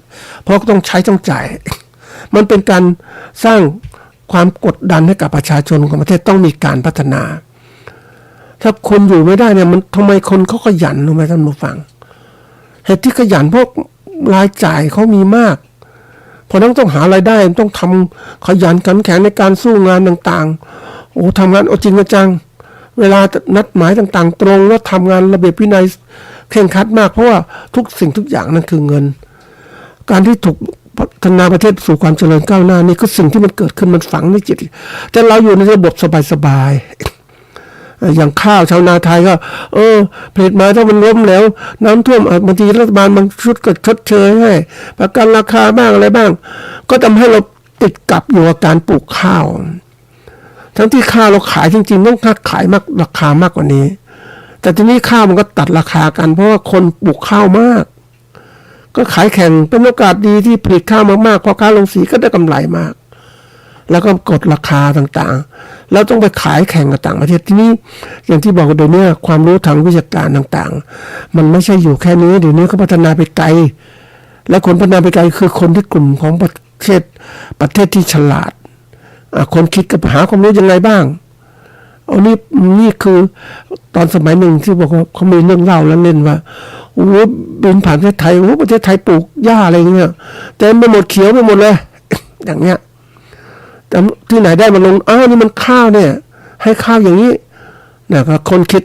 เพราะต้องใช้ต้องจ่ายมันเป็นการสร้างความกดดันให้กับประชาชนของประเทศต้องมีการพัฒนาถ้าคนอยู่ไม่ได้เนี่ยมันทำไมคนเขาขยันรู้ไหมท่านผู้ฟังเหตุที่ขยันพวกรายจ่ายเขามีมากเพราะต้องหารายได้ต้องทำขยันขันแข็งในการสู้งานต่างๆโอ้ทำงานเอาจริงจังเวลานัดหมายต่างๆตรงแล้วทำงานระเบียบวินัยเคร่งครัดมากเพราะว่าทุกสิ่งทุกอย่างนั้นคือเงินการที่ถูกพัฒนาประเทศสู่ความเจริญก้าวหน้านี่ก็สิ่งที่มันเกิดขึ้นมันฝังในจิตแต่เราอยู่ในระบบสบายๆอย่างข้าวชาวนาไทยก็ผลิตมาถ้ามันล้มแล้วน้ำท่วมบางทีรัฐบาลบางชุดก็ชดเชยให้ประกันราคาบ้างอะไรบ้างก็ทำให้เราติดกับอยู่กับการปลูกข้าวทั้งที่ข้าวเราขายจริงๆต้องขายมากราคามากกว่านี้แต่ทีนี้ข้าวมันก็ตัดราคากันเพราะว่าคนปลูกข้าวมากก็ขายแข่งเป็นโอกาสดีที่ผลิตข้าวมากๆพอค้าลงสีก็ได้กำไรมากแล้วก็กดราคาต่างๆแล้วต้องไปขายแข่งกับต่างประเทศที่นี้อย่างที่บอกเดี๋ยวนี้ความรู้ทางวิชาการต่างๆมันไม่ใช่อยู่แค่นี้เดี๋ยวนี้ก็พัฒนาไปไกลและคนพัฒนาไปไกลคือคนที่กลุ่มของประเทศที่ฉลาดคนคิดกับหาความรู้ยังไงบ้างนี่คือตอนสมัยหนึ่งที่บอกว่าเขามีเรื่องเล่าแล้วเล่นว่าโอ้บินผ่านประเทศไทยประเทศไทยปลูกหญ้าอะไรเงี้ยแต่ไม่หมดเขียวไปหมดเลย อย่างเงี้ยแต่ที่ไหนได้มาลงนี่มันข้าวเนี่ยให้ข้าวอย่างนี้นะครับคนคิด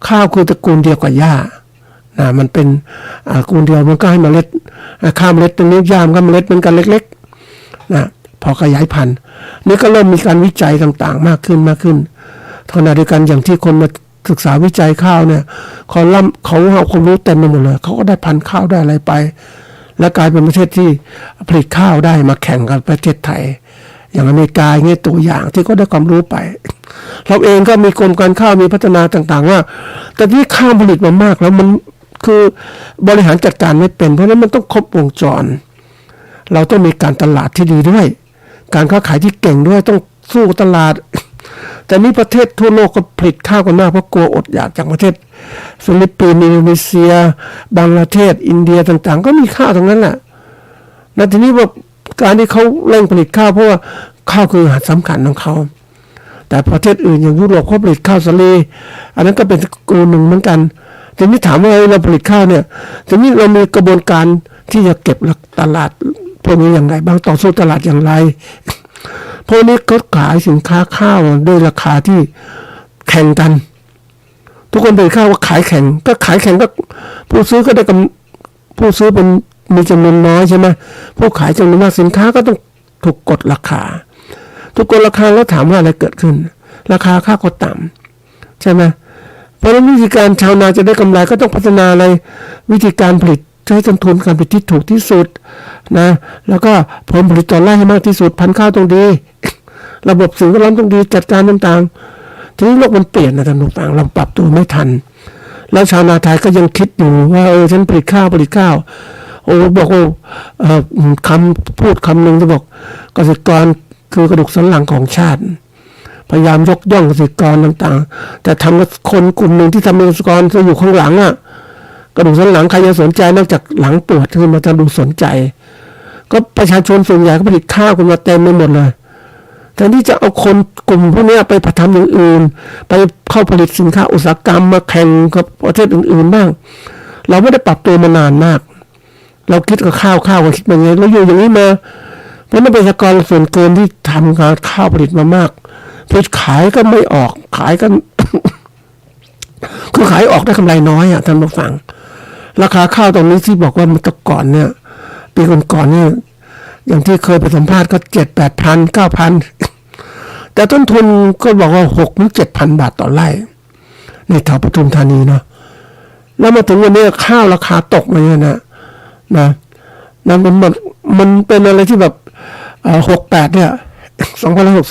ข้าวคือตระกูลเดียวกับหญ้ามันเป็นตระกูลเดียวมันก็ให้เมล็ดข้าวเมล็ดตรงนี้หญ้ามันก็เมล็ดเหมือนกันเล็กๆพอขยายพันธุ์นี่ก็เริ่มมีการวิจัยต่างๆมากขึ้นขณะเดียวกันอย่างที่คนมาศึกษาวิจัยข้าวเนี่ยเขาเอาความรู้เต็มไปหมดเลยเขาก็ได้พันธุ์ข้าวได้อะไรไปและกลายเป็นประเทศที่ผลิตข้าวได้มาแข่งกับประเทศไทยอย่างอเมริกาอย่างเงี้ยตัวอย่างที่ก็ได้ความรู้ไปเราเองก็มีกรมการข้าวมีพัฒนาต่างๆว่าแต่ที่ข้าวผลิตมามากแล้วมันคือบริหารจัดการไม่เป็นเพราะฉะนั้นมันต้องครบวงจรเราต้องมีการตลาดที่ดีด้วยการค้าขายที่เก่งด้วยต้องสู้ตลาดแต่นี้ประเทศทั่วโลกก็ผลิตข้าวกันมากเพราะกลัวอดอยากจากประเทศฟิลิปปินส์อินโดนีเซียบังกลาเทศอินเดียต่างๆก็มีข้าวตรงนั้นแหละและทีนี้ว่าการที่เขาเร่งผลิตข้าวเพราะว่าข้าวคืออาหารสำคัญของเขาแต่ประเทศอื่นอย่างยุโรปเขาผลิตข้าวสาลีอันนั้นก็เป็นกูหนึ่งเหมือนกันทีนี้ถามว่าเราผลิตข้าวเนี่ยทีนี้เรามีกระบวนการที่จะเก็บตลาดพวกนี้อย่างไรบ้างต่อสู้ตลาดอย่างไรพวกนี้ก็ขายสินค้าข้าวด้วยราคาที่แข่งกันทุกคนเป็นข้าวว่าขายแข่งก็ผู้ซื้อก็ได้ผู้ซื้อเป็นมีจำนวนน้อยใช่ไหมผู้ขายจำนวนมากสินค้าก็ต้องถูกกดราคาถูกกดราคาแล้วถามว่าอะไรเกิดขึ้นราคาข้าวก็ต่ำใช่ไหมเพราะฉะนั้นวิธีการชาวนาจะได้กำไรก็ต้องพัฒนาอะไรวิธีการผลิตใช้ต้นทุนการผลิตที่ถูกที่สุดนะแล้วก็ผลผลิตต่อไร่ให้มากที่สุดพันธุ์ข้าวต้องดี ระบบสิ่งแวดล้อมต้องดีจัดการต่างๆทีนี้โลกมันเปลี่ยนนะท่านผู้ฟังเราปรับตัวไม่ทันแล้วชาวนาไทยก็ยังคิดอยู่ว่าฉันผลิตข้าวบอกว่าคำพูดคำหนึ่งจะบอกเกษตรกรคือกระดูกสันหลังของชาติ พยายามยกย่องเกษตรกรต่างๆแต่ทำคนกลุ่มหนึ่งที่ทำเกษตรกรจะอยู่ข้างหลังอ่ะกระดูกสันหลังใครจะสนใจนอกจากหลังปวดคือมาจะดูสนใจก็ประชาชนส่วนใหญ่ก็ผลิตข้าวกันมาเต็มไปหมดเลยแทนที่จะเอาคนกลุ่มพวกนี้ไปทำอย่างอื่นไปเข้าผลิตสินค้าอุตสาหกรรมมาแข่งกับประเทศอื่นๆบ้างเราไม่ได้ปรับตัวมานานมากเราคิดกับข้าวก็คิดแบบนี้เราอยู่อย่างนี้มาเพราะนั้นประชากรส่วนเกินที่ทำงานข้าวผลิตมามากผลิตขายก็ไม่ออกขายกัน คือขายออกได้กำไรน้อยอ่ะท่านผู้ฟังราคาข้าวตรงนี้ที่บอกว่ามันตะก่อนเนี่ยปีก่อนๆเนี่ยอย่างที่เคยไปสัมภาษณ์ก็7-8,000 9,000แต่ต้นทุนก็บอกว่า6-7,000 บาทต่อไร่ในแถวปทุมธานีเนาะแล้วมาถึงวันนี้ข้าวราคาตกมาเนี่ยนะมันเป็นอะไรที่แบบ68เนี่ย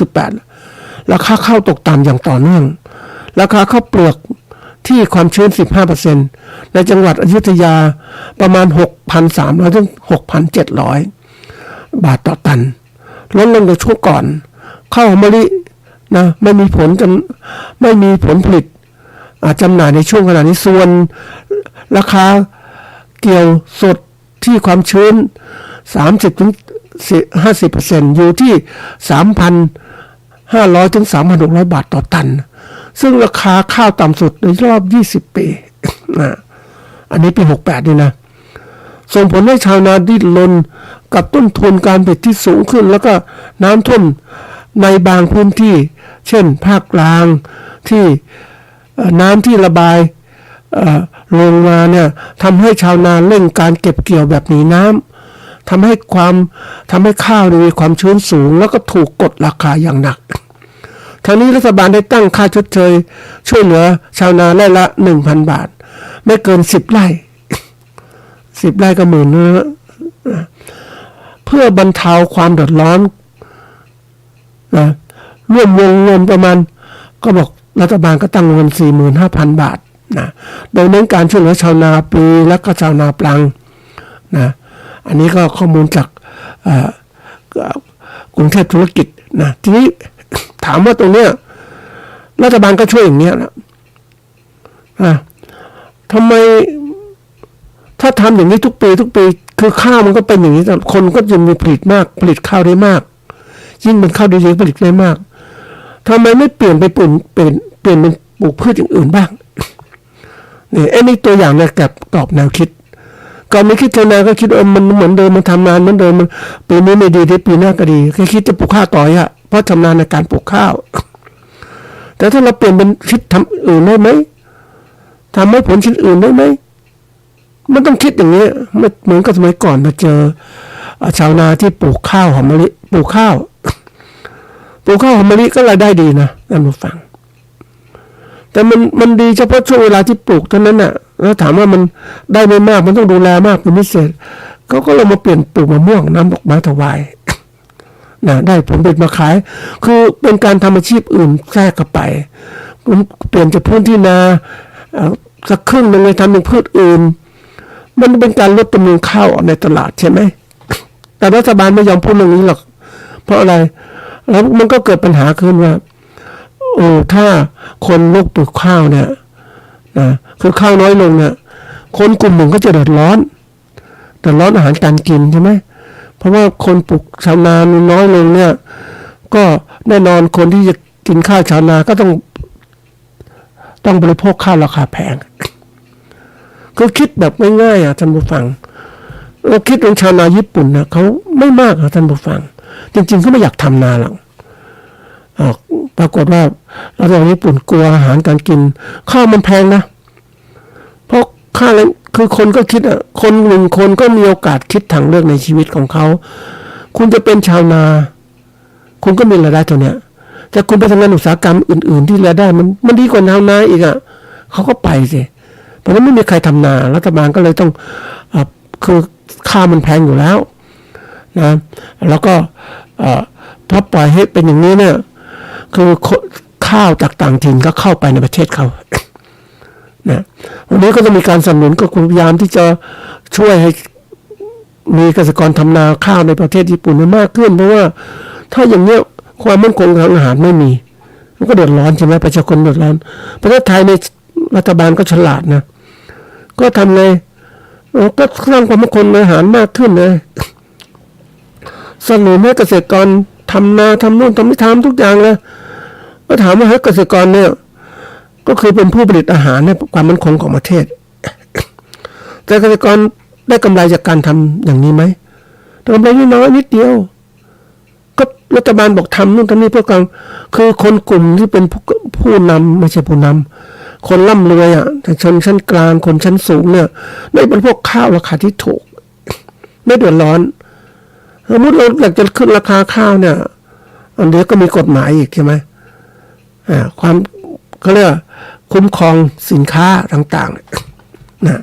2568ราคาข้าวตกต่ำอย่างต่อเนื่องราคาข้าวเปลือกที่ความชื้น 15% ในจังหวัดอยุธยาประมาณ 6,300 ถึง 6,700 บาทต่อตันลดลงจากช่วงก่อนข้าวหอมมะลินะไม่มีผลผลิตจำหน่ายในช่วงขณะนี้ส่วนราคาเกี่ยวสดที่ความชื้น 30-50% อยู่ที่ 3,500 ถึง 3,600 บาทต่อตันซึ่งราคาข้าวต่ำสุดในรอบ20 ปีนะอันนี้ปี68นี่นะส่งผลให้ชาวนาดิ้นรนกับต้นทุนการผลิตที่สูงขึ้นแล้วก็น้ำท่วมในบางพื้นที่เช่นภาคกลางที่น้ำที่ระบายลงมาเนี่ยทำให้ชาวนาเร่งการเก็บเกี่ยวแบบหนีน้ำทำให้ข้าวมีความชื้นสูงแล้วก็ถูกกดราคาอย่างหนักทางนี้รัฐบาลได้ตั้งค่าชดเชยช่วยเหลือชาวนาไร่ละ 1,000 บาทไม่เกิน10 ไร่10 ไร่ก็หมื่นนะเพื่อบรรเทาความเดือดร้อนนะร่วมวงเงินประมาณก็บอกรัฐบาลก็ตั้งเงิน 45,000 บาทนะโดยเน้นการช่วยเหลือชาวนาปีและก็ชาวนาปลังนะอันนี้ก็ข้อมูลจากกรุงเทพธุรกิจนะทีนี้ถามว่าตรงเนี้ยรัฐบาลก็ช่วยอย่างเนี้ยนะทำไมถ้าทำอย่างนี้ทุกปีคือข้าวมันก็เป็นอย่างนี้แต่คนก็ยังมีผลิตข้าวได้มากยิ่งเป็นข้าวดีๆผลิตได้มากทำไมไม่เปลี่ยนไปเปลี่ยนเป็นปลูกพืชอย่างอื่นบ้างนี่นี่ตัวอย่างเนี่ยกับกรอบแนวคิดก่อนไม่คิดชาวนาก็คิดมันเหมือนเดิมมันทำงานเหมือนเดิมมันปีนี้ไม่ดีที่ปีหน้าก็ดีแค่คิดจะปลูกข้าวต่อยอะเพราะชำนาญในการปลูกข้าวแต่ถ้าเราเปลี่ยนเป็นคิดทำอื่นได้ไหมทำให้ผลชิ้นอื่นได้ไหมมันต้องคิดอย่างนี้เหมือนกับสมัยก่อนมาเจอชาวนาที่ปลูกข้าวหอมมะลิปลูกข้าวหอมมะลิก็รายได้ดีนะท่านผู้ฟังแต่มันดีเฉพาะช่วงเวลาที่ปลูกเท่านั้นน่ะแล้วถามว่ามันได้ไม่มากมันต้องดูแลมากเป็นพิเศษเขาก็เลยมาเปลี่ยนปลูกมะม่วงน้ำดอกไม้ถวายนะได้ผลผลิตมาขายคือเป็นการทำอาชีพอื่นแทรกเข้าไปเปลี่ยนจากพื้นที่นาสักครึ่งนึงเลยทำเป็นพืชอื่นมันเป็นการลดจำนวนข้าวในตลาดใช่ไหมแต่รัฐบาลไม่ยอมพูดเรื่องนี้หรอกเพราะอะไรแล้วมันก็เกิดปัญหาขึ้นว่าถ้าคนลูกปลูกข้าวเนี่ยนะคือข้าวน้อยลงเนี่ยคนกลุ่มหนึ่งก็จะเดือดร้อนอาหารการกินใช่ไหมเพราะว่าคนปลูกชาวนาน้อยลงเนี่ยก็แน่นอนคนที่จะกินข้าวชาวนาก็ต้องบริโภคข้าวราคาแพงคือคิดแบบง่ายๆท่านผู้ฟังเราคิดของชาวนาญี่ปุ่นนะเขาไม่มากท่านผู้ฟังจริงๆเขาไม่อยากทำนาหรอกปรากฏว่ารัฐบาลญี่ปุ่นกลัวอาหารการกินข้าวมันแพงนะเพราะค่าแรงคือคนก็คิดคนหนึ่งคนก็มีโอกาสคิดทางเลือกในชีวิตของเขาคุณจะเป็นชาวนาคุณก็มีรายได้ตัวเนี้ยแต่คุณไปทำงานอุตสาหกรรมอื่นๆที่รายได้มันดีกว่าชาวนาอีกเขาก็ไปสิเพราะฉะนั้นไม่มีใครทำนารัฐบาลก็เลยต้องคือข้าวมันแพงอยู่แล้วนะแล้วก็พอปล่อยให้เป็นอย่างนี้เนี่ยคือข้าวจากต่างถิ่นก็เข้าไปในประเทศเขานะวันนี้ก็จะมีการสนับสนุนก็พยายามที่จะช่วยให้มีเกษตรกรทำนาข้าวในประเทศญี่ปุ่นมากขึ้นเพราะว่าถ้าอย่างเนี้ยความมั่นคงทางอาหารไม่มี มันก็เดือดร้อนใช่ไหมประชาชนเดือดร้อนประเทศไทยในรัฐบาลก็ฉลาดนะก็ทำไงก็สร้างความมั่นคงอาหารมากขึ้นเลยสนับสนุนให้เกษตรกรทำนาทำนู่นทำนี่ทำทุกอย่างเลยก็ถามว่าให้เกษตรกรเนี่ยก็คือเป็นผู้ผลิตอาหารเนี่ยความมั่นคงของประเทศแต่เกษตรกรได้กำไรจากการทำอย่างนี้ไหมกำไรน้อยนิดเดียวก็รัฐบาลบอกทำนู่นทำนี่เพื่อการคือคนกลุ่มที่เป็นผู้นำไม่ใช่ผู้นำคนร่ำรวยอ่ะแต่ชนชั้นกลางคนชั้นสูงเนี่ยได้บริโภคข้าวราคาที่ถูกไม่เดือดร้อนสมมติเราอยากจะขึ้นราคาข้าวเนี่ยอันเดียวก็มีกฎหมายอีกใช่ไหมความเขาเรียกคุ้มครองสินค้าต่างๆนะ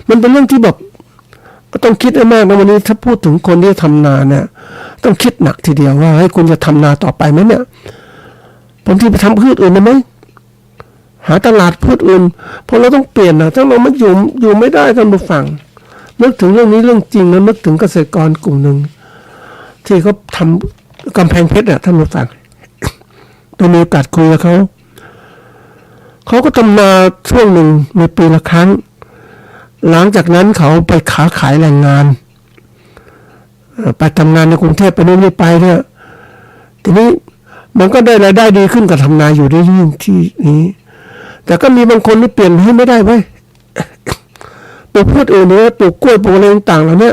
มันเป็นเรื่องที่แบบก็ต้องคิดให้มากนะวันนี้ถ้าพูดถึงคนที่ทำนาเนี่ยต้องคิดหนักทีเดียวว่าให้คุณจะทำนาต่อไปไหมเนี่ยบางทีไปทำพืชอื่นได้ไหมหาตลาดพืชอื่นเพราะเราต้องเปลี่ยนนะถ้าเราไม่อยู่ไม่ได้ท่านผู้ฟังนึกถึงเรื่องนี้เรื่องจริงนะนึกถึงเกษตรกรกลุ่มหนึ่งที่เขาทำกำแพงเพชรท่านผู้ฟังได้มีโอกาสคุยกับเขาก็ทำนาช่วงหนึ่งในปีละครั้งหลังจากนั้นเขาไปขายแรงงานไปทำงานในกรุงเทพไปนู่นนี่ไปเนี่ยทีนี้มันก็ได้รายได้ดีขึ้นกับทำนาอยู่ได้ยิ่งที่นี้แต่ก็มีบางคนที่เปลี่ยนให้ไม่ได้ไว้ปลูกพืชอื่นเนี่ยปลูกกล้วยปลูกอะไรต่างๆเหล่านี้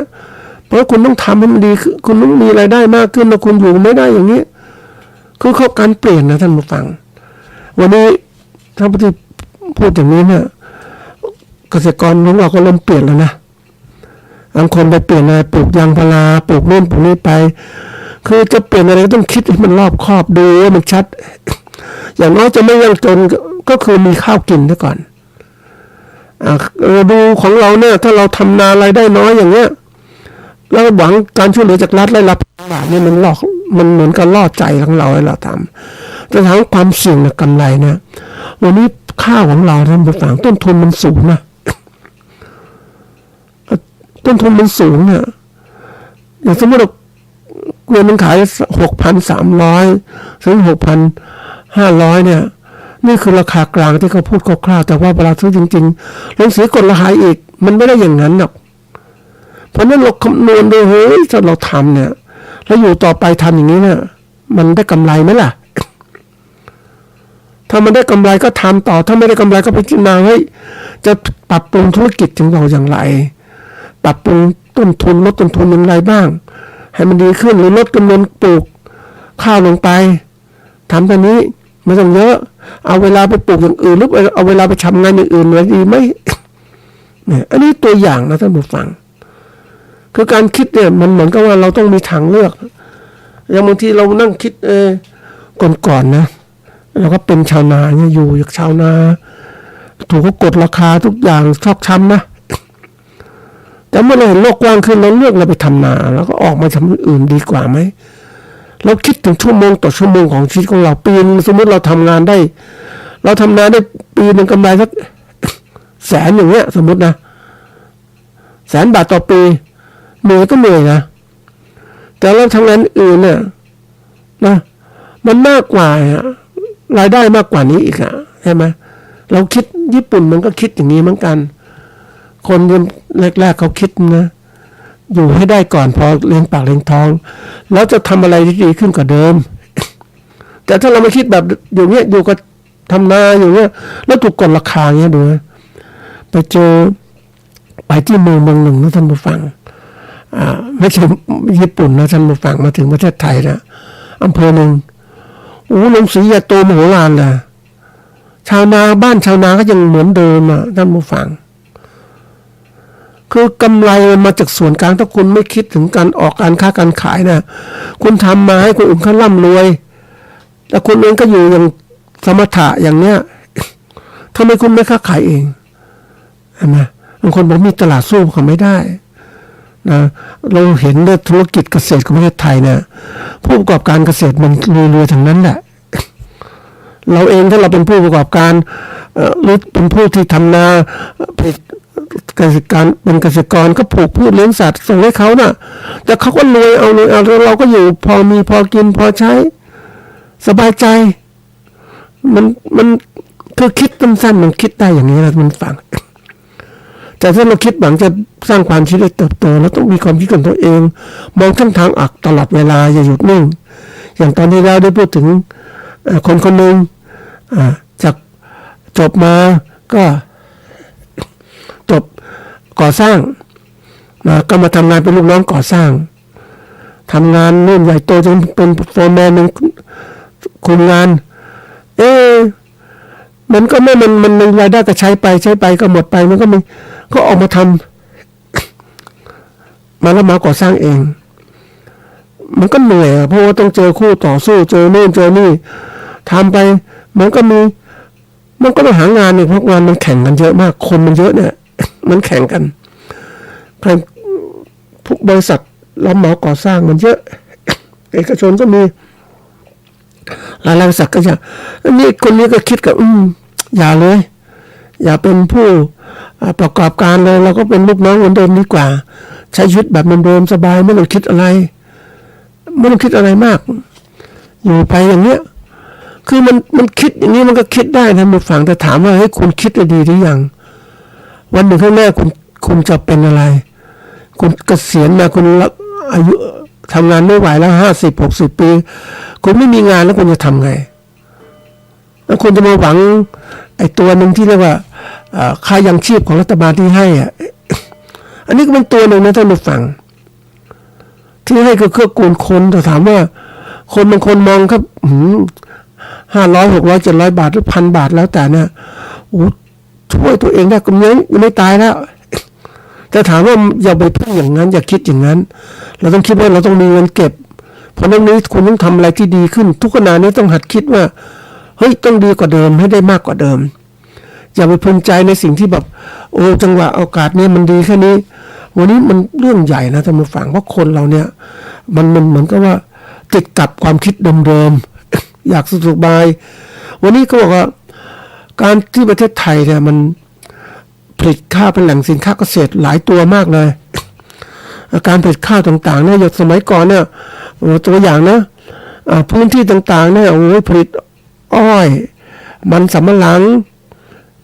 เพราะคุณต้องทำให้มันดีคุณต้องมีรายได้มากขึ้นแล้วคุณอยู่ไม่ได้อย่างนี้คือเขาการเปลี่ยนนะท่านผู้ฟังวันนี้ถ้าพูดอย่างนี้เนี่ยเกษตรกรของเราก็เริ่มเปลี่ยนแล้วนะบางคนไปเปลี่ยนอะไรปลูกยางพาราปลูกนู่นปลูกนี่ไปคือจะเปลี่ยนอะไรก็ต้องคิดให้มันรอบคอบดูให้มันชัดอย่างน้อยจะไม่ยากจนก็คือมีข้าวกินซะก่อนดูของเราเนี่ยถ้าเราทำนารายได้น้อยอย่างเงี้ยแล้วหวังการช่วยเหลือจากรัฐได้รับบาทเนี่ยมันหลอกมันเหมือนกับล่อใจของเราให้เราทำแต่ถามความเสี่ยงกับกำไรเนี่ยวันนี้ข้าวของเราท่านผู้ฟังต้นทุนมันสูงนะต้นทุนมันสูงเนี่ยอย่างสมมติเราเกวียนมันขาย 6,300 ถึง 6,500 เนี่ยนี่คือราคากลางที่เขาพูดคร่าวๆแต่ว่าเวลาซื้อจริงๆลงสีกดราคาอีกมันไม่ได้อย่างนั้นหรอกเพราะนั้นเราคำนวณดูเฮ้ยถ้าเราทำเนี่ยแล้วอยู่ต่อไปทำอย่างนี้เนี่ยมันได้กำไรไหมล่ะถ้ามันได้กำไรก็ทำต่อถ้าไม่ได้กำไรก็ไปพิจารณาเฮ้ยจะปรับปรุงธุรกิจของเราอย่างไรปรับปรุงต้นทุนลดต้นทุนอย่างไรบ้างให้มันดีขึ้นหรือลดจำนวนปลูกข้าวลงไปทำแบบนี้ไม่ต้องเยอะเอาเวลาไปปลูกอย่างอื่นหรือเอาเวลาไปทำงานอย่างอื่นไว้ดีไหมเนี่ยอันนี้ตัวอย่างนะท่านผู้ฟังคือการคิดเนี่ยมันเหมือนกับว่าเราต้องมีทางเลือกอย่างบางทีเรานั่งคิดก่อนนะเราก็เป็นชาวนาเนี่ยอยู่จากชาวนาถูกเขากดราคาทุกอย่างชอกช้ำนะแต่เมื่อเราเห็นโลกกว้างขึ้นเราเลือกเราไปทำนาแล้วก็ออกมาทำอื่นดีกว่าไหมเราคิดถึงชั่วโมงต่อชั่วโมงของชีวิตของเราปีนึงสมมติเราทำงานได้เราทำงานได้ปีนึงกำไรสัก100,000อย่างเงี้ยสมมตินะ100,000 บาทต่อปีเหนื่อยก็เหนื่อยนะแต่เราทำงานอื่นเนี่ยนะมันมากกว่ารายได้มากกว่านี้อีกอะใช่ไหมเราคิดญี่ปุ่นมันก็คิดอย่างนี้เหมือนกันคนแรกๆเขาคิดนะอยู่ให้ได้ก่อนพอเลี้ยงปากเลี้ยงท้องแล้วจะทำอะไรที่ดีขึ้นกว่าเดิมแต่ถ้าเราไม่คิดแบบอยู่เนี้ยอยู่กับทำนาอยู่เนี้ยแล้วถูกกดราคาเงี้ยดูไปเจอไปที่เมืองหนึ่งนะท่านผู้ฟังไม่ใช่ญี่ปุ่นนะท่านผู้ฟังมาถึงประเทศไทยนะอำเภอหนึ่งโอ้ลงสีใหญ่โตมโหฬารเลยชาวนาบ้านชาวนาก็ยังเหมือนเดิมอ่ะท่านผู้ฟังคือกำไรมาจากส่วนกลางถ้าคุณไม่คิดถึงการออกการค้าการขายนะคุณทำมาให้คนอื่นเขาร่ำรวยแต่คุณเองก็อยู่อย่างสมถะอย่างเนี้ยทำไมคุณไม่ค้าขายเองเห็นไหมบางคนบอกมีตลาดสู้เขาไม่ได้นะเราเห็นในธุรกิจเกษตรของประเทศไทยเนี่ยผู้ประกอบการเกษตรมันรวยๆทั้งนั้นแหละเราเองถ้าเราเป็นผู้ประกอบการหรือเป็นผู้ที่ทำนาเกษตรการเป็นเกษตรกรก็ปลูกพืชเลี้ยงสัตว์ส่งให้เขาน่ะแต่เขาก็รวยเอาเราก็อยู่พอมีพอกินพอใช้สบายใจ มันมันคือคิดสั้นๆมันคิดได้อย่างนี้นะมันฟังแต่ถ้าเราคิดหวังจะสร้างความคิดให้เติบโตเราต้องมีความคิดของตัวเองมองทั้งทางอักตลอดเวลาอย่าหยุดนิ่งอย่างตอนที่เราได้พูดถึงคนคนหนึ่งจากจบมาก็จบก่อสร้างก็มาทำงานเป็นลูกน้องก่อสร้างทำงานนู่นใหญ่โตจนเป็นโฟร์แมนเป็นคุมงานมันก็ไม่มันรายได้ก็ใช้ไปก็หมดไปมันก็มีก็ออกมาทำมาแล้วมาก่อสร้างเองมันก็เหนื่อยเพราะว่าต้องเจอคู่ต่อสู้เจอนู่นเจอนี่ทำไปมันก็ต้องหางานเนี่ยเพราะงานมันแข่งกันเยอะมากคนมันเยอะเนี่ยมันแข่งกันพวกบริษัทรับเหมาก่อสร้างมันเยอะเอกชนก็มีหลายบริษัทก็จะนี่คนนี้ก็คิดกับอย่าเลยอย่าเป็นผู้ประกอบการเลยเราก็เป็นลูกน้องเหมือนเดิมดีกว่าใช้ชีวิตแบบเดิมสบายไม่ต้องคิดอะไรมากอยู่ไปอย่างเนี้ยคือมันคิดอย่างนี้มันก็คิดได้นะมาฟังแต่ถามว่าให้คุณคิดได้ดีหรือยังวันหนึ่งข้างหน้าคุณจะเป็นอะไรคุณเกษียณมาคุณอายุทำงานไม่ไหวแล้ว50-60 ปีคุณไม่มีงานแล้วคุณจะทำไงแล้วคุณจะมาหวังไอ้ตัวหนึ่งที่เรียกว่าค่ายังชีพของรัฐบาลที่ให้อันนี้ก็เป็นตัวหนึ่งนะท่านผู้ฟังที่ให้คือเครื่องกูลคนแต่ถามว่าคนบางคนมองครับ500 600 700 บาทหรือ 1,000 บาทแล้วแต่เนี่ยช่วยตัวเองได้ก็ไม่ตายแล้วแต่ถามว่าอย่าไปพึ่งอย่างนั้นอย่าคิดอย่างนั้นเราต้องคิดว่าเราต้องมีเงินเก็บเพราะนั้นนี้คุณต้องทำอะไรที่ดีขึ้นทุกขณะนี้ต้องหัดคิดว่าเฮ้ยต้องดีกว่าเดิมให้ได้มากกว่าเดิมอย่าไปพึงใจในสิ่งที่แบบจังหวะโอกาสนี้มันดีแค่นี้วันนี้มันเรื่องใหญ่นะท่านผู้ฟังเพราะคนเราเนี่ยมันเหมือนกับว่าติดกับความคิดเดิมๆอยากสบายวันนี้เขาบอกว่าการที่ประเทศไทยเนี่ยมันผลิตข้าวเป็นแหล่งสินค้าเกษตรหลายตัวมากเลยการผลิตข้าวต่างๆเนี่ยอย่างสมัยก่อนเนี่ยตัวอย่างนะพื้นที่ต่างๆเนี่ยผลิตอ้อยมันสำปะหลัง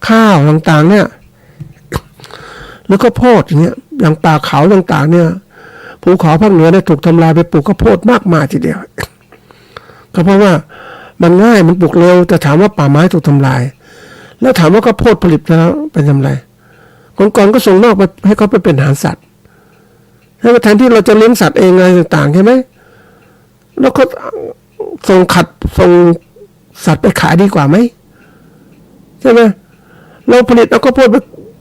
ข้าวต่างๆเนี่ยแล้วก็โพดอย่างเงี้ยอย่างป่าเขาต่างๆเนี่ยภูเขาภาคเหนือเนี่ยถูกทำลายไปปลูกข้าวโพดมากมายทีเดียวก็เพราะว่ามันง่ายมันปลูกเร็วแต่ถามว่าป่าไม้ถูกทำลายแล้วถามว่าข้าวโพดผลิตแล้วเป็นทำไรก่อนก็ส่งนอกไปให้เขาไปเป็นอาหารสัตว์ให้แทนที่เราจะเลี้ยงสัตว์เองอะไรต่างๆใช่ไหมแล้วก็ส่งสัตว์ไปขายดีกว่าไหมใช่ไหมเราผลิตแล้วก็พูดไป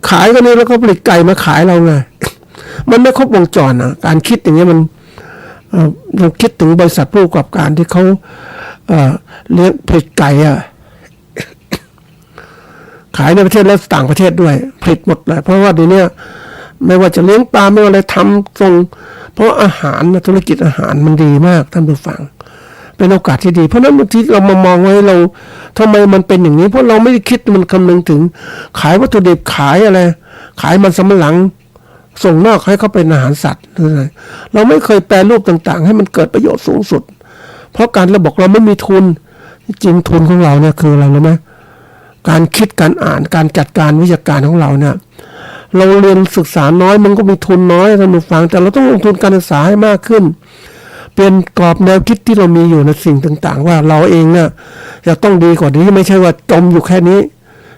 ขายกันนี่แล้วก็ผลิตไก่มาขายเราไงมันไม่ครบวงจรนะการคิดอย่างเงี้ยมันเราคิดถึงบริษัทผู้ประกอบการที่เขาเลี้ยงผลิตไก่ขายในประเทศและต่างประเทศด้วยผลิตหมดเลยเพราะว่าเดี๋ยวนี้ไม่ว่าจะเลี้ยงปลาไม่ว่าอะไรทำส่งเพราะอาหารธุรกิจอาหารมันดีมากท่านผู้ฟังเป็นโอกาสที่ดีเพราะนั้นบางทีเรามามองไว้เราทำไมมันเป็นอย่างนี้เพราะเราไม่ได้คิดมันคำนึงถึงขายวัตถุดิบขายอะไรขายมันสำปะหลังส่งนอกให้เขาเป็นอาหารสัตว์อะไรเราไม่เคยแปรรูปต่างๆให้มันเกิดประโยชน์สูงสุดเพราะการเราบอกเราไม่มีทุนจริงทุนของเราเนี่ยคืออะไรรู้ไหมการคิดการอ่านการจัดการวิชาการของเราเนี่ยเราเรียนศึกษาน้อยมันก็มีทุนน้อยท่านผู้ฟังแต่เราต้องลงทุนการศึกษาให้มากขึ้นเปลี่ยนกรอบแนวคิดที่เรามีอยู่ในสิ่งต่างๆว่าเราเองเนี่ยจะต้องดีกว่านี้ไม่ใช่ว่าจมอยู่แค่นี้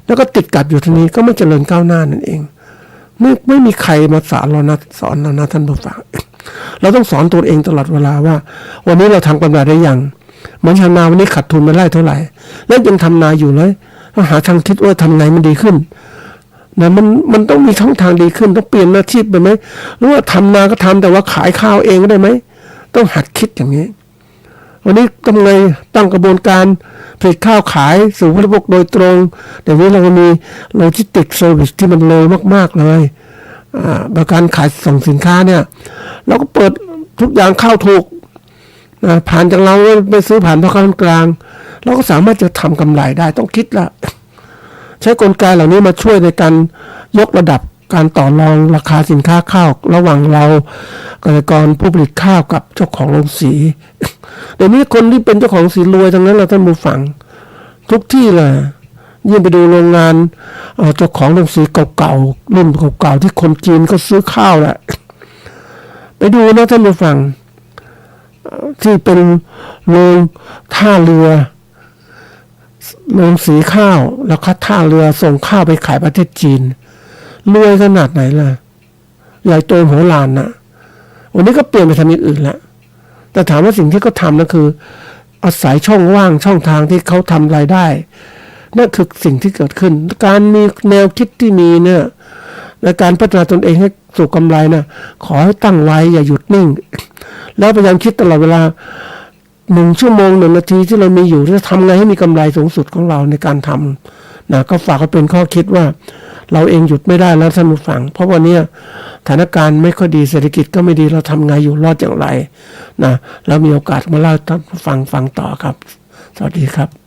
แล้วก็ติดกัดอยู่ที่นี้ก็ไม่เจริญก้าวหน้านั่นเองไม่มีใครมาสอนเรานะท่านผู้ฟังเราต้องสอนตัวเองตลอดเวลาว่าวันนี้เราทำกำไรได้ยังเหมือนชาวนาวันนี้ขาดทุนมาได้เท่าไหร่แล้วยังทำนาอยู่เลยต้องหาทางคิดว่าทำไงมันดีขึ้นนะมันต้องมีช่องทางดีขึ้นต้องเปลี่ยนอาชีพไปไหมหรือว่าทำนาก็ทำแต่ว่าขายข้าวเองได้ไหมต้องหัดคิดอย่างนี้วันนี้ทำไงตั้งกระบวนการผลิตข้าวขายสู่ผู้บริโภคโดยตรงเดี๋ยวนี้เราก็มีโลจิสติกส์เซอร์วิสที่มันเร็วมากๆเลยประการขายส่งสินค้าเนี่ยเราก็เปิดทุกอย่างเข้าถูกผ่านจากเราไปซื้อผ่านพ่อค้าคนกลางเราก็สามารถจะทำกำไรได้ต้องคิดละใช้กลไกเหล่านี้มาช่วยในการยกระดับการต่อรองราคาสินค้าข้าวระหว่างเราเกษตรกรผู้ผลิตข้าวกับเจ้าของโรงสีเดี๋ยวนี้คนที่เป็นเจ้าของสีรวยทั้งนั้นเราท่านผู้ฟัง ทุกที่เลยยิ่งไปดูโรงงานเจ้าของหนังสือเก่าๆรุ่นเก่าๆที่คนจีนก็ซื้อข้าวแหละไปดูนะท่านผู้ฟังที่เป็นโรงท่าเรือโรงสีข้าวแล้วก็ท่าเรือส่งข้าวไปขายประเทศจีนรวยขนาดไหนล่ะใหญ่โตมโหฬารนะวันนี้ก็เปลี่ยนไปทำอย่างอื่นแล้วแต่ถามว่าสิ่งที่เขาทำนั่นคืออาศัยช่องว่างช่องทางที่เขาทำรายได้นั่นคือสิ่งที่เกิดขึ้นการมีแนวคิดที่มีเนี่ยในการพัฒนาตนเองให้สู่กำไรนะขอให้ตั้งไว้อย่าหยุดนิ่งแล้วพยายามคิดตลอดเวลา1 ชั่วโมง1 นาทีที่เรามีอยู่จะทำไงให้มีกำไรสูงสุดของเราในการทำนะก็ฝากให้เป็นข้อคิดว่าเราเองหยุดไม่ได้แล้วท่านผู้ฟังเพราะวันนี้สถานการณ์ไม่ค่อยดีเศรษฐกิจก็ไม่ดีเราทำไงอยู่รอดอย่างไรนะแล้วมีโอกาสมาเล่าให้ท่านผู้ฟังต่อครับสวัสดีครับ